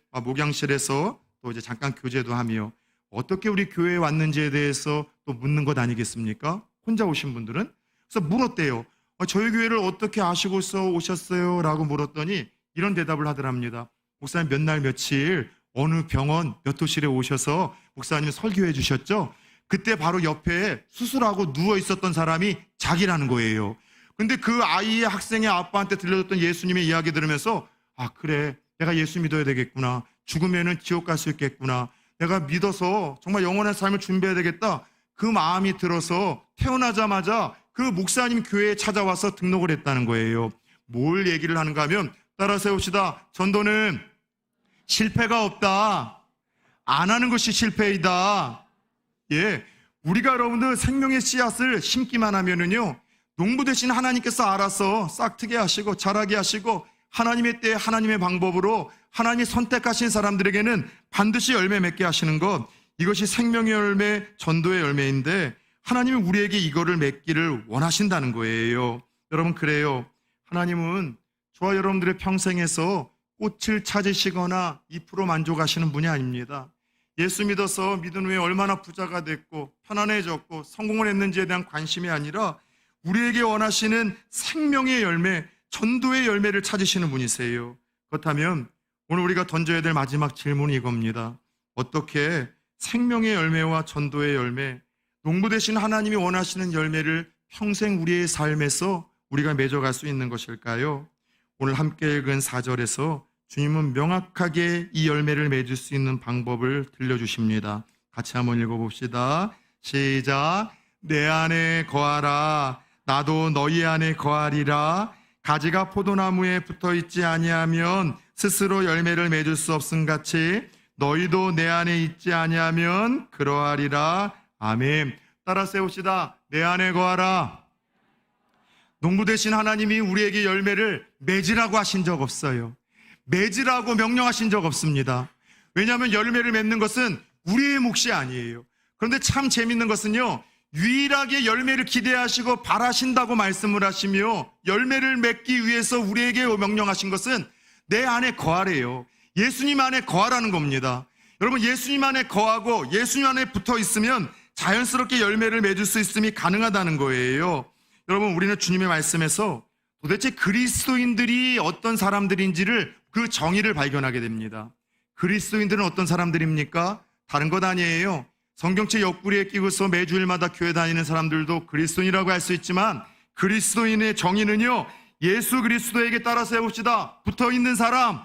목양실에서 또 이제 잠깐 교제도 하며 어떻게 우리 교회에 왔는지에 대해서 또 묻는 것 아니겠습니까? 혼자 오신 분들은. 그래서 물었대요. 저희 교회를 어떻게 아시고서 오셨어요? 라고 물었더니 이런 대답을 하더랍니다. 목사님 몇 날 며칠 어느 병원 몇 호실에 오셔서 목사님 설교해 주셨죠? 그때 바로 옆에 수술하고 누워 있었던 사람이 자기라는 거예요. 근데 그 아이의 학생의 아빠한테 들려줬던 예수님의 이야기 들으면서 그래 내가 예수 믿어야 되겠구나. 죽으면은 지옥 갈 수 있겠구나. 내가 믿어서 정말 영원한 삶을 준비해야 되겠다. 그 마음이 들어서 태어나자마자 그 목사님 교회에 찾아와서 등록을 했다는 거예요. 뭘 얘기를 하는가 하면 따라 세웁시다. 전도는 실패가 없다. 안 하는 것이 실패이다. 예, 우리가 여러분들 생명의 씨앗을 심기만 하면은요, 농부 대신 하나님께서 알아서 싹트게 하시고 자라게 하시고 하나님의 때에 하나님의 방법으로 하나님이 선택하신 사람들에게는 반드시 열매 맺게 하시는 것, 이것이 생명의 열매, 전도의 열매인데 하나님이 우리에게 이거를 맺기를 원하신다는 거예요. 여러분, 그래요. 하나님은 저와 여러분들의 평생에서 꽃을 찾으시거나 잎으로 만족하시는 분이 아닙니다. 예수 믿어서 믿은 후에 얼마나 부자가 됐고 편안해졌고 성공을 했는지에 대한 관심이 아니라 우리에게 원하시는 생명의 열매, 전도의 열매를 찾으시는 분이세요. 그렇다면 오늘 우리가 던져야 될 마지막 질문이 이겁니다. 어떻게 생명의 열매와 전도의 열매, 농부 되신 하나님이 원하시는 열매를 평생 우리의 삶에서 우리가 맺어갈 수 있는 것일까요? 오늘 함께 읽은 4절에서 주님은 명확하게 이 열매를 맺을 수 있는 방법을 들려주십니다. 같이 한번 읽어봅시다. 시작. 내 안에 거하라. 나도 너희 안에 거하리라. 가지가 포도나무에 붙어있지 아니하면 스스로 열매를 맺을 수 없음같이 너희도 내 안에 있지 아니하면 그러하리라. 아멘. 따라 세웁시다. 내 안에 거하라. 농부 되신 하나님이 우리에게 열매를 맺으라고 하신 적 없어요. 맺으라고 명령하신 적 없습니다. 왜냐하면 열매를 맺는 것은 우리의 몫이 아니에요. 그런데 참 재밌는 것은요, 유일하게 열매를 기대하시고 바라신다고 말씀을 하시며 열매를 맺기 위해서 우리에게 명령하신 것은 내 안에 거하래요. 예수님 안에 거하라는 겁니다. 여러분, 예수님 안에 거하고 예수님 안에 붙어 있으면 자연스럽게 열매를 맺을 수 있음이 가능하다는 거예요. 여러분, 우리는 주님의 말씀에서 도대체 그리스도인들이 어떤 사람들인지를 그 정의를 발견하게 됩니다. 그리스도인들은 어떤 사람들입니까? 다른 것 아니에요. 성경책 옆구리에 끼고서 매주일마다 교회 다니는 사람들도 그리스도인이라고 할 수 있지만 그리스도인의 정의는요, 예수 그리스도에게 따라 세웁시다. 붙어있는 사람,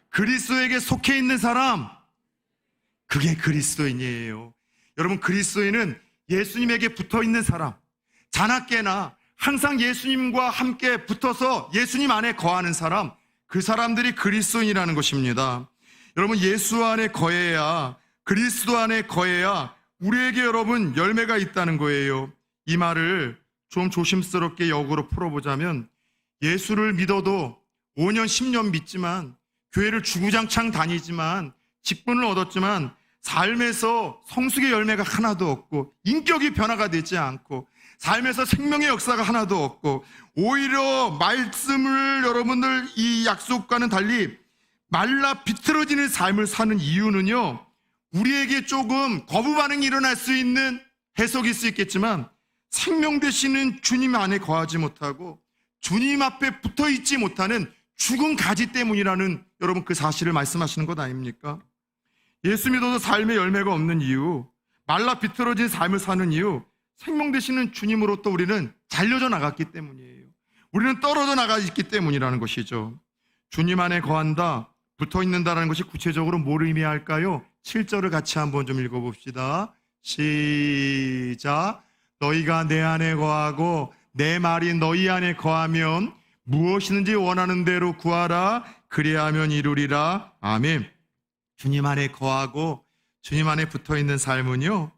그리스도에게 속해 있는 사람, 그게 그리스도인이에요. 여러분, 그리스도인은 예수님에게 붙어있는 사람, 자나깨나 항상 예수님과 함께 붙어서 예수님 안에 거하는 사람, 그 사람들이 그리스도인이라는 것입니다. 여러분, 예수 안에 거해야, 그리스도 안에 거해야 우리에게 여러분 열매가 있다는 거예요. 이 말을 좀 조심스럽게 역으로 풀어보자면, 예수를 믿어도 5년 10년 믿지만 교회를 주구장창 다니지만 직분을 얻었지만 삶에서 성숙의 열매가 하나도 없고 인격이 변화가 되지 않고 삶에서 생명의 역사가 하나도 없고 오히려 말씀을 여러분들 이 약속과는 달리 말라 비틀어지는 삶을 사는 이유는요, 우리에게 조금 거부 반응이 일어날 수 있는 해석일 수 있겠지만 생명 되시는 주님 안에 거하지 못하고 주님 앞에 붙어 있지 못하는 죽은 가지 때문이라는 여러분 그 사실을 말씀하시는 것 아닙니까? 예수 믿어도 삶의 열매가 없는 이유, 말라 비틀어진 삶을 사는 이유, 생명 되시는 주님으로부터 우리는 잘려져 나갔기 때문이에요. 우리는 떨어져 나가 있기 때문이라는 것이죠. 주님 안에 거한다, 붙어 있는다라는 것이 구체적으로 뭘 의미할까요? 7절을 같이 한번 좀 읽어봅시다. 시작. 너희가 내 안에 거하고 내 말이 너희 안에 거하면 무엇이든지 원하는 대로 구하라. 그리하면 이루리라. 아멘. 주님 안에 거하고 주님 안에 붙어있는 삶은요,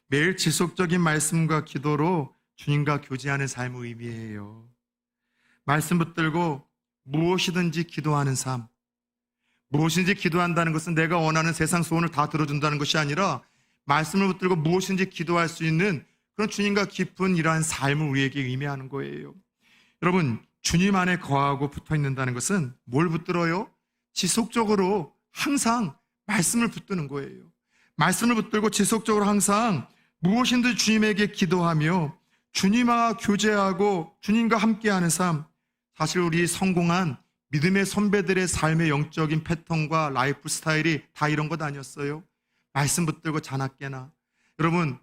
매일 지속적인 말씀과 기도로 주님과 교제하는 삶을 의미해요. 말씀 붙들고 무엇이든지 기도하는 삶, 무엇인지 기도한다는 것은 내가 원하는 세상 소원을 다 들어준다는 것이 아니라 말씀을 붙들고 무엇인지 기도할 수 있는 그런 주님과 깊은 이러한 삶을 우리에게 의미하는 거예요. 여러분, 주님 안에 거하고 붙어 있는다는 것은 뭘 붙들어요? 지속적으로 항상 말씀을 붙드는 거예요. 말씀을 붙들고 지속적으로 항상 무엇인지 주님에게 기도하며 주님과 교제하고 주님과 함께하는 삶, 사실 우리 성공한 믿음의 선배들의 삶의 영적인 패턴과 라이프 스타일이 다 이런 것 아니었어요? 말씀 붙들고 자나깨나, 여러분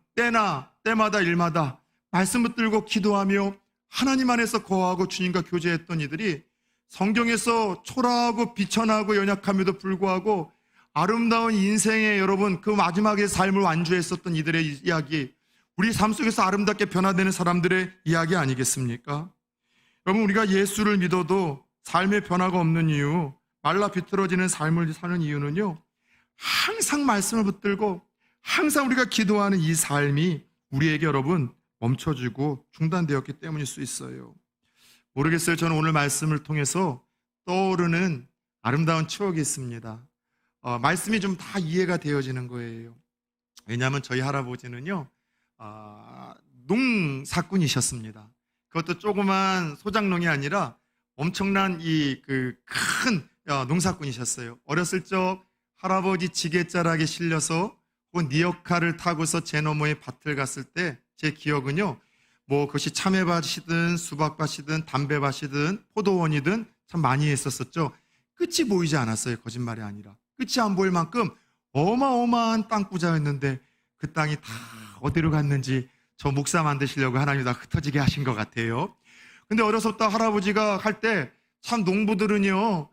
때마다 일마다 말씀 붙들고 기도하며 하나님 안에서 거하고 주님과 교제했던 이들이 성경에서 초라하고 비천하고 연약함에도 불구하고 아름다운 인생의 여러분 그 마지막의 삶을 완주했었던 이들의 이야기, 우리 삶 속에서 아름답게 변화되는 사람들의 이야기 아니겠습니까? 여러분, 우리가 예수를 믿어도 삶의 변화가 없는 이유, 말라 비틀어지는 삶을 사는 이유는요, 항상 말씀을 붙들고 항상 우리가 기도하는 이 삶이 우리에게 여러분 멈춰지고 중단되었기 때문일 수 있어요. 모르겠어요. 저는 오늘 말씀을 통해서 떠오르는 아름다운 추억이 있습니다. 말씀이 좀 다 이해가 되어지는 거예요. 왜냐하면 저희 할아버지는요, 농사꾼이셨습니다. 그것도 조그만 소작농이 아니라 엄청난 큰 농사꾼이셨어요. 어렸을 적 할아버지 지게자락에 실려서 혹은 니어카를 타고서 제 너머의 밭을 갔을 때 제 기억은요, 뭐 그것이 참외밭이든 수박밭이든 담배밭이든 포도원이든 참 많이 했었었죠. 끝이 보이지 않았어요. 거짓말이 아니라 끝이 안 보일 만큼 어마어마한 땅구자였는데 그 땅이 다 어디로 갔는지 저 목사 만드시려고 하나님이 다 흩어지게 하신 것 같아요. 근데 어려서부터 할아버지가 할 때 참 농부들은요,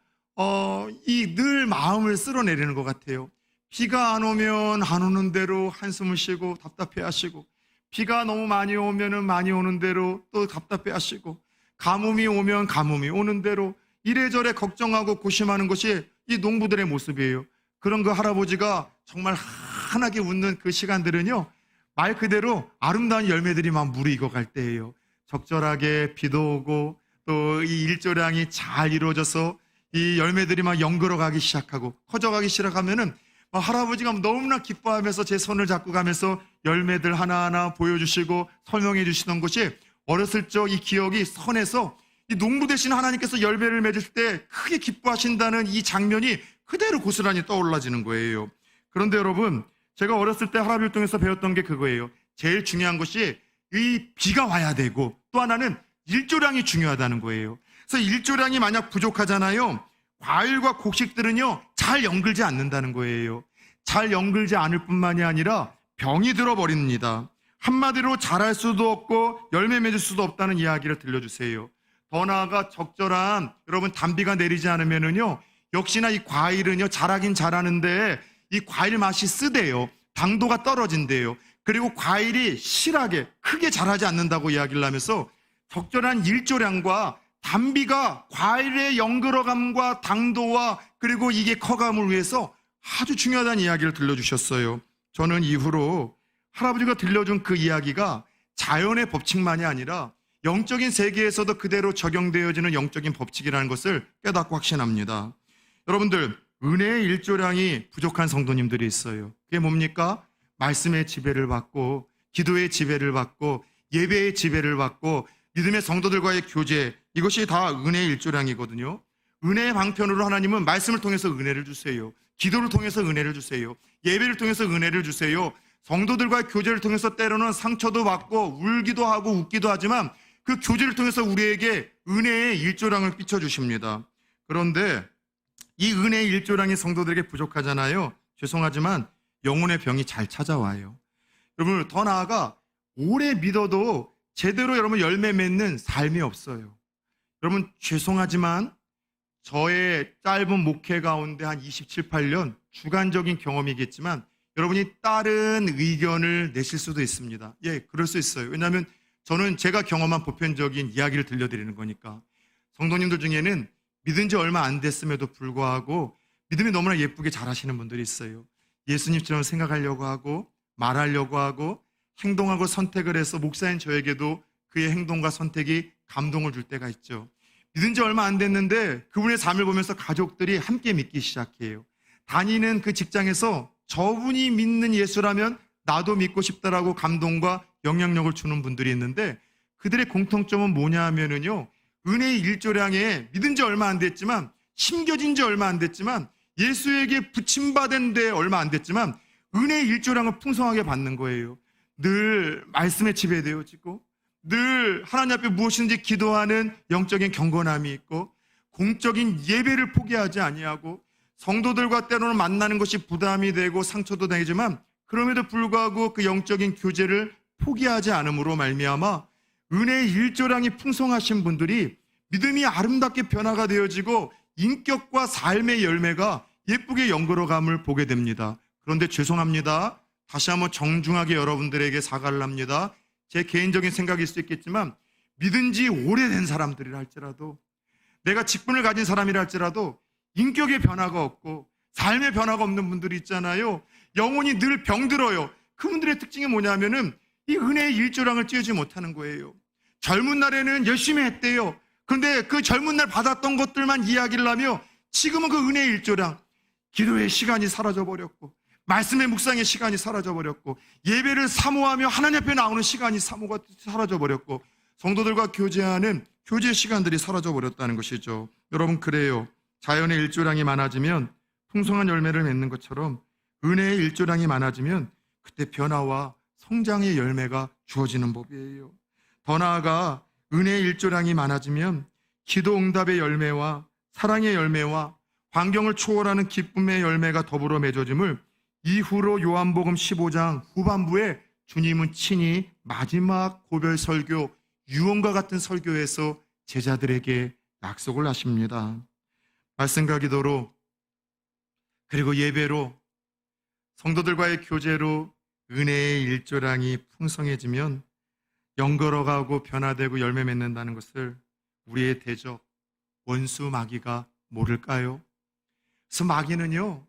늘 마음을 쓸어내리는 것 같아요. 비가 안 오면 안 오는 대로 한숨을 쉬고 답답해 하시고, 비가 너무 많이 오면은 많이 오는 대로 또 답답해 하시고, 가뭄이 오면 가뭄이 오는 대로 이래저래 걱정하고 고심하는 것이 이 농부들의 모습이에요. 그런 그 할아버지가 정말 환하게 웃는 그 시간들은요, 말 그대로 아름다운 열매들이 막 무르익어갈 때예요. 적절하게 비도 오고 또 이 일조량이 잘 이루어져서 이 열매들이 막 연걸어가기 시작하고 커져가기 시작하면은 할아버지가 너무나 기뻐하면서 제 손을 잡고 가면서 열매들 하나하나 보여주시고 설명해 주시던 것이 어렸을 적 이 기억이 선해서 이 농부 되신 하나님께서 열매를 맺을 때 크게 기뻐하신다는 이 장면이 그대로 고스란히 떠올라지는 거예요. 그런데 여러분, 제가 어렸을 때 할아버지를 통해서 배웠던 게 그거예요. 제일 중요한 것이 이 비가 와야 되고 또 하나는 일조량이 중요하다는 거예요. 그래서 일조량이 만약 부족하잖아요. 과일과 곡식들은요, 잘 연글지 않는다는 거예요. 잘 연글지 않을 뿐만이 아니라 병이 들어버립니다. 한마디로 자랄 수도 없고 열매 맺을 수도 없다는 이야기를 들려주세요. 더 나아가 적절한 여러분 단비가 내리지 않으면은요, 역시나 이 과일은요, 자라긴 자라는데 이 과일 맛이 쓰대요. 당도가 떨어진대요. 그리고 과일이 실하게 크게 자라지 않는다고 이야기를 하면서 적절한 일조량과 단비가 과일의 연그러감과 당도와 그리고 이게 커감을 위해서 아주 중요하다는 이야기를 들려주셨어요. 저는 이후로 할아버지가 들려준 그 이야기가 자연의 법칙만이 아니라 영적인 세계에서도 그대로 적용되어지는 영적인 법칙이라는 것을 깨닫고 확신합니다. 여러분들, 은혜의 일조량이 부족한 성도님들이 있어요. 그게 뭡니까? 말씀의 지배를 받고 기도의 지배를 받고 예배의 지배를 받고 믿음의 성도들과의 교제, 이것이 다 은혜의 일조량이거든요. 은혜의 방편으로 하나님은 말씀을 통해서 은혜를 주세요. 기도를 통해서 은혜를 주세요. 예배를 통해서 은혜를 주세요. 성도들과의 교제를 통해서 때로는 상처도 받고 울기도 하고 웃기도 하지만 그 교제를 통해서 우리에게 은혜의 일조량을 비춰주십니다. 그런데 이 은혜의 일조량이 성도들에게 부족하잖아요. 죄송하지만 영혼의 병이 잘 찾아와요. 여러분, 더 나아가 오래 믿어도 제대로 여러분 열매 맺는 삶이 없어요. 여러분, 죄송하지만 저의 짧은 목회 가운데 한 27, 8년 주관적인 경험이겠지만 여러분이 다른 의견을 내실 수도 있습니다. 예, 그럴 수 있어요. 왜냐하면 저는 제가 경험한 보편적인 이야기를 들려드리는 거니까. 성도님들 중에는 믿은 지 얼마 안 됐음에도 불구하고 믿음이 너무나 예쁘게 잘하시는 분들이 있어요. 예수님처럼 생각하려고 하고 말하려고 하고 행동하고 선택을 해서 목사인 저에게도 그의 행동과 선택이 감동을 줄 때가 있죠. 믿은 지 얼마 안 됐는데 그분의 삶을 보면서 가족들이 함께 믿기 시작해요. 다니는 그 직장에서 저분이 믿는 예수라면 나도 믿고 싶다라고 감동과 영향력을 주는 분들이 있는데 그들의 공통점은 뭐냐 하면은요, 은혜의 일조량에 믿은 지 얼마 안 됐지만 심겨진 지 얼마 안 됐지만 예수에게 부침받은 데 얼마 안 됐지만 은혜의 일조량을 풍성하게 받는 거예요. 늘 말씀에 지배되어지고 늘 하나님 앞에 무엇인지 기도하는 영적인 경건함이 있고 공적인 예배를 포기하지 아니하고 성도들과 때로는 만나는 것이 부담이 되고 상처도 되지만 그럼에도 불구하고 그 영적인 교제를 포기하지 않음으로 말미암아 은혜의 일조량이 풍성하신 분들이 믿음이 아름답게 변화가 되어지고 인격과 삶의 열매가 예쁘게 연걸어감을 보게 됩니다. 그런데 죄송합니다. 다시 한번 정중하게 여러분들에게 사과를 합니다. 제 개인적인 생각일 수 있겠지만 믿은 지 오래된 사람들이라 할지라도, 내가 직분을 가진 사람이라 할지라도 인격의 변화가 없고 삶의 변화가 없는 분들이 있잖아요. 영혼이 늘 병들어요. 그분들의 특징이 뭐냐면은 이 은혜의 일조량을 찌우지 못하는 거예요. 젊은 날에는 열심히 했대요. 그런데 그 젊은 날 받았던 것들만 이야기를 하며 지금은 그 은혜의 일조량, 기도의 시간이 사라져버렸고 말씀의 묵상의 시간이 사라져버렸고 예배를 사모하며 하나님 앞에 나오는 시간이 사라져버렸고 성도들과 교제하는 교제 시간들이 사라져버렸다는 것이죠. 여러분, 그래요. 자연의 일조량이 많아지면 풍성한 열매를 맺는 것처럼 은혜의 일조량이 많아지면 그때 변화와 성장의 열매가 주어지는 법이에요. 더 나아가 은혜의 일조량이 많아지면 기도 응답의 열매와 사랑의 열매와 환경을 초월하는 기쁨의 열매가 더불어 맺어짐을 이후로 요한복음 15장 후반부에 주님은 친히 마지막 고별 설교, 유언과 같은 설교에서 제자들에게 약속을 하십니다. 말씀과 기도로, 그리고 예배로, 성도들과의 교제로 은혜의 일조량이 풍성해지면 연걸어가고 변화되고 열매 맺는다는 것을 우리의 대적, 원수 마귀가 모를까요? 그래서 마귀는요,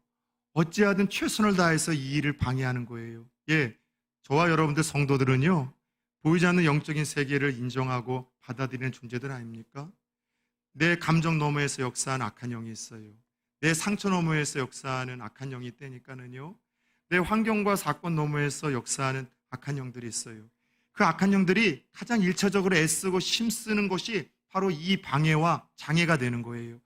어찌하든 최선을 다해서 이 일을 방해하는 거예요. 예, 저와 여러분들 성도들은요, 보이지 않는 영적인 세계를 인정하고 받아들이는 존재들 아닙니까? 내 감정 너머에서 역사하는 악한 영이 있어요. 내 상처 너머에서 역사하는 악한 영이 있다니까는요, 내 환경과 사건 너머에서 역사하는 악한 영들이 있어요. 그 악한 영들이 가장 일차적으로 애쓰고 힘쓰는 것이 바로 이 방해와 장애가 되는 거예요.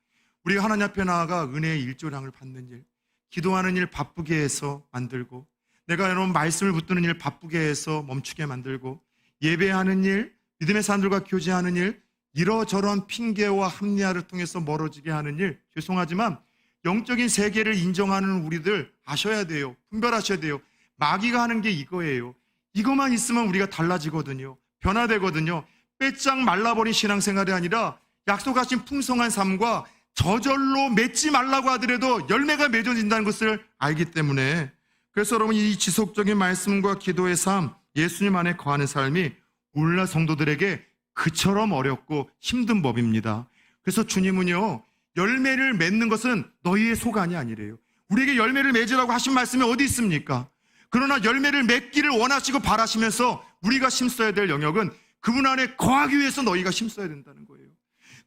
우리가 하나님 앞에 나아가 은혜의 일조량을 받는 일, 기도하는 일 바쁘게 해서 만들고, 내가 여러분 말씀을 붙드는 일 바쁘게 해서 멈추게 만들고, 예배하는 일, 믿음의 사람들과 교제하는 일, 이러저러한 핑계와 합리화를 통해서 멀어지게 하는 일, 죄송하지만 영적인 세계를 인정하는 우리들 아셔야 돼요. 분별하셔야 돼요. 마귀가 하는 게 이거예요. 이것만 있으면 우리가 달라지거든요. 변화되거든요. 빼짝 말라버린 신앙생활이 아니라 약속하신 풍성한 삶과 저절로 맺지 말라고 하더라도 열매가 맺어진다는 것을 알기 때문에, 그래서 여러분, 이 지속적인 말씀과 기도의 삶, 예수님 안에 거하는 삶이 오늘날 성도들에게 그처럼 어렵고 힘든 법입니다. 그래서 주님은요, 열매를 맺는 것은 너희의 소관이 아니래요. 우리에게 열매를 맺으라고 하신 말씀이 어디 있습니까? 그러나 열매를 맺기를 원하시고 바라시면서 우리가 힘써야 될 영역은 그분 안에 거하기 위해서 너희가 힘써야 된다는 거예요.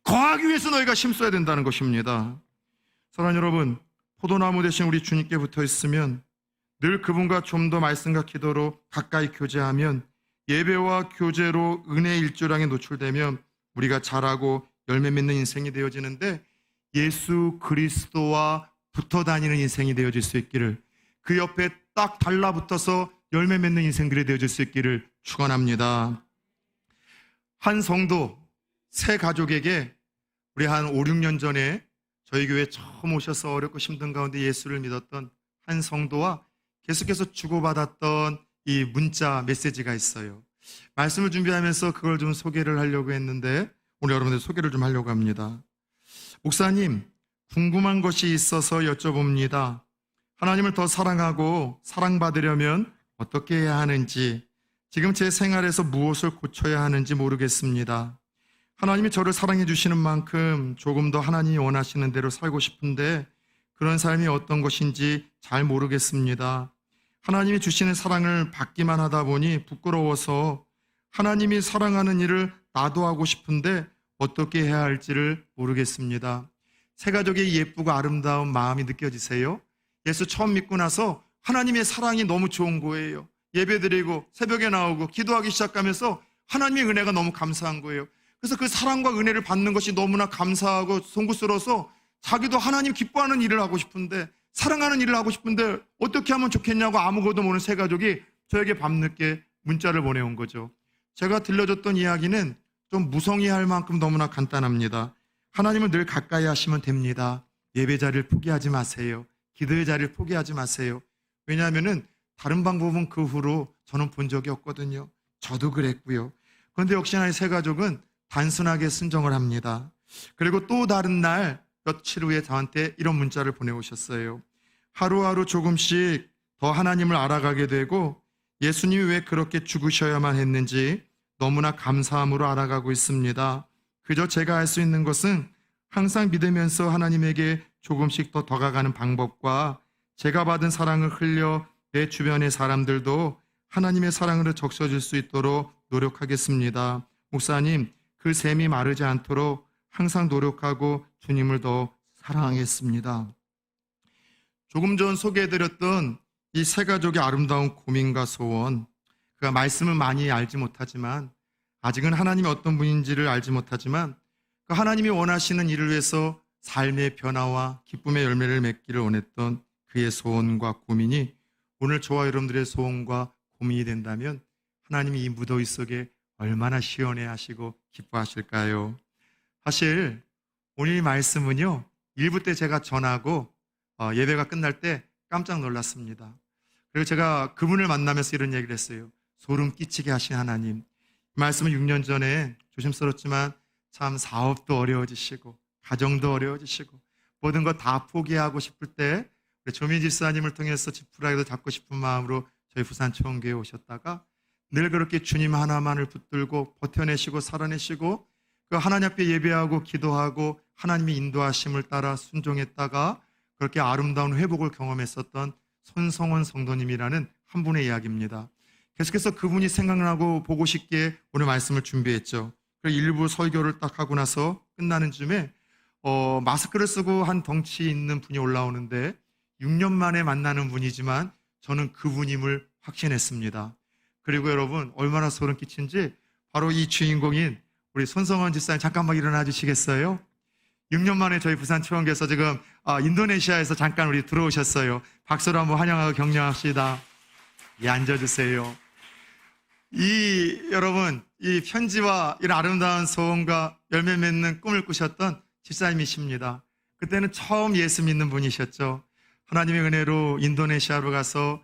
거하기 위해서 너희가 힘써야 된다는 것입니다. 사랑하는 여러분, 포도나무 대신 우리 주님께 붙어 있으면, 늘 그분과 좀 더 말씀과 기도로 가까이 교제하면, 예배와 교제로 은혜의 일조량에 노출되면 우리가 자라고 열매 맺는 인생이 되어지는데, 예수 그리스도와 붙어 다니는 인생이 되어질 수 있기를, 그 옆에 딱 달라붙어서 열매 맺는 인생들이 되어질 수 있기를 축원합니다. 한 성도, 새 가족에게 우리 한 5, 6년 전에 저희 교회에 처음 오셔서 어렵고 힘든 가운데 예수를 믿었던 한 성도와 계속해서 주고받았던 이 문자 메시지가 있어요. 말씀을 준비하면서 그걸 좀 소개를 하려고 했는데 오늘 여러분들 소개를 좀 하려고 합니다. 목사님, 궁금한 것이 있어서 여쭤봅니다. 하나님을 더 사랑하고 사랑받으려면 어떻게 해야 하는지, 지금 제 생활에서 무엇을 고쳐야 하는지 모르겠습니다. 하나님이 저를 사랑해 주시는 만큼 조금 더 하나님이 원하시는 대로 살고 싶은데 그런 삶이 어떤 것인지 잘 모르겠습니다. 하나님이 주시는 사랑을 받기만 하다 보니 부끄러워서 하나님이 사랑하는 일을 나도 하고 싶은데 어떻게 해야 할지를 모르겠습니다. 새 가족의 예쁘고 아름다운 마음이 느껴지세요? 예수 처음 믿고 나서 하나님의 사랑이 너무 좋은 거예요. 예배드리고 새벽에 나오고 기도하기 시작하면서 하나님의 은혜가 너무 감사한 거예요. 그래서 그 사랑과 은혜를 받는 것이 너무나 감사하고 송구스러워서 자기도 하나님 기뻐하는 일을 하고 싶은데, 사랑하는 일을 하고 싶은데 어떻게 하면 좋겠냐고 아무것도 모르는 새 가족이 저에게 밤늦게 문자를 보내온 거죠. 제가 들려줬던 이야기는 좀 무성의할 만큼 너무나 간단합니다. 하나님을 늘 가까이 하시면 됩니다. 예배 자리를 포기하지 마세요. 기도의 자리를 포기하지 마세요. 왜냐하면 다른 방법은 그 후로 저는 본 적이 없거든요. 저도 그랬고요. 그런데 역시나 이 새 가족은 단순하게 순종을 합니다. 그리고 또 다른 날 며칠 후에 저한테 이런 문자를 보내오셨어요. 하루하루 조금씩 더 하나님을 알아가게 되고 예수님이 왜 그렇게 죽으셔야만 했는지 너무나 감사함으로 알아가고 있습니다. 그저 제가 할 수 있는 것은 항상 믿으면서 하나님에게 조금씩 더 다가가는 방법과 제가 받은 사랑을 흘려 내 주변의 사람들도 하나님의 사랑으로 적셔질 수 있도록 노력하겠습니다. 목사님, 그 샘이 마르지 않도록 항상 노력하고 주님을 더 사랑하겠습니다. 조금 전 소개해드렸던 이 세 가족의 아름다운 고민과 소원, 그 말씀은 많이 알지 못하지만 아직은 하나님이 어떤 분인지를 알지 못하지만 그 하나님이 원하시는 일을 위해서 삶의 변화와 기쁨의 열매를 맺기를 원했던 그의 소원과 고민이 오늘 저와 여러분들의 소원과 고민이 된다면 하나님이 이 무더위 속에 얼마나 시원해 하시고 기뻐하실까요? 사실 오늘 이 말씀은요, 일부 때 제가 전하고 예배가 끝날 때 깜짝 놀랐습니다. 그리고 제가 그분을 만나면서 이런 얘기를 했어요. 소름 끼치게 하신 하나님. 이 말씀은 6년 전에 조심스럽지만 참 사업도 어려워지시고 가정도 어려워지시고 모든 것 다 포기하고 싶을 때 우리 조민 집사님을 통해서 지푸라기도 잡고 싶은 마음으로 저희 부산초원교회에 오셨다가 늘 그렇게 주님 하나만을 붙들고 버텨내시고 살아내시고 그 하나님 앞에 예배하고 기도하고 하나님의 인도하심을 따라 순종했다가 그렇게 아름다운 회복을 경험했었던 손성원 성도님이라는 한 분의 이야기입니다. 계속해서 그분이 생각나고 보고 싶게 오늘 말씀을 준비했죠. 그래서 일부 설교를 딱 하고 나서 끝나는 쯤에 마스크를 쓰고 한 덩치 있는 분이 올라오는데 6년 만에 만나는 분이지만 저는 그분임을 확신했습니다. 그리고 여러분 얼마나 소름 끼친지 바로 이 주인공인 우리 손성원 집사님 잠깐만 일어나 주시겠어요? 6년 만에 저희 부산초원교회에서 지금 인도네시아에서 잠깐 우리 들어오셨어요. 박수로 한번 환영하고 격려합시다. 예, 앉아주세요. 여러분, 이 편지와 이런 아름다운 소원과 열매 맺는 꿈을 꾸셨던 집사님이십니다. 그때는 처음 예수 믿는 분이셨죠. 하나님의 은혜로 인도네시아로 가서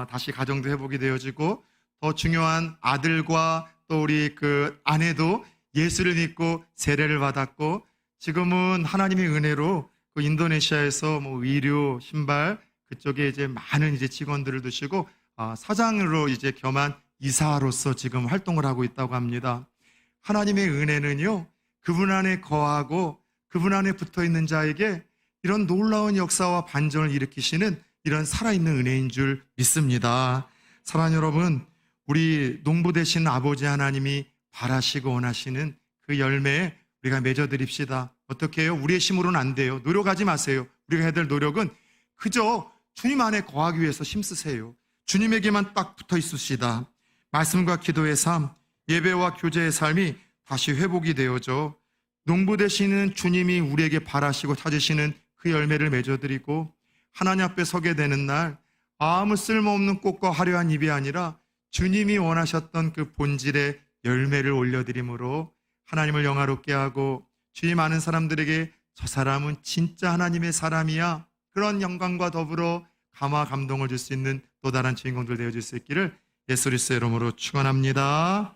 다시 가정도 회복이 되어지고 더 중요한 아들과 또 우리 그 아내도 예수를 믿고 세례를 받았고 지금은 하나님의 은혜로 그 인도네시아에서 뭐 의류, 신발 그쪽에 이제 많은 이제 직원들을 두시고 사장으로 이제 겸한 이사로서 지금 활동을 하고 있다고 합니다. 하나님의 은혜는요, 그분 안에 거하고 그분 안에 붙어 있는 자에게 이런 놀라운 역사와 반전을 일으키시는 이런 살아있는 은혜인 줄 믿습니다. 사랑하는 여러분, 우리 농부 되신 아버지 하나님이 바라시고 원하시는 그 열매에 우리가 맺어드립시다. 어떻게 해요? 우리의 힘으로는 안 돼요. 노력하지 마세요. 우리가 해야 될 노력은 그저 주님 안에 거하기 위해서 힘쓰세요. 주님에게만 딱 붙어 있읍시다. 말씀과 기도의 삶, 예배와 교제의 삶이 다시 회복이 되어져 농부 되시는 주님이 우리에게 바라시고 찾으시는 그 열매를 맺어드리고 하나님 앞에 서게 되는 날 아무 쓸모없는 꽃과 화려한 잎이 아니라 주님이 원하셨던 그 본질의 열매를 올려드림으로 하나님을 영화롭게 하고 주의 많은 사람들에게 저 사람은 진짜 하나님의 사람이야, 그런 영광과 더불어 감화 감동을 줄 수 있는 또 다른 주인공들 되어줄 수 있기를 예수 그리스도의 이름으로 축원합니다.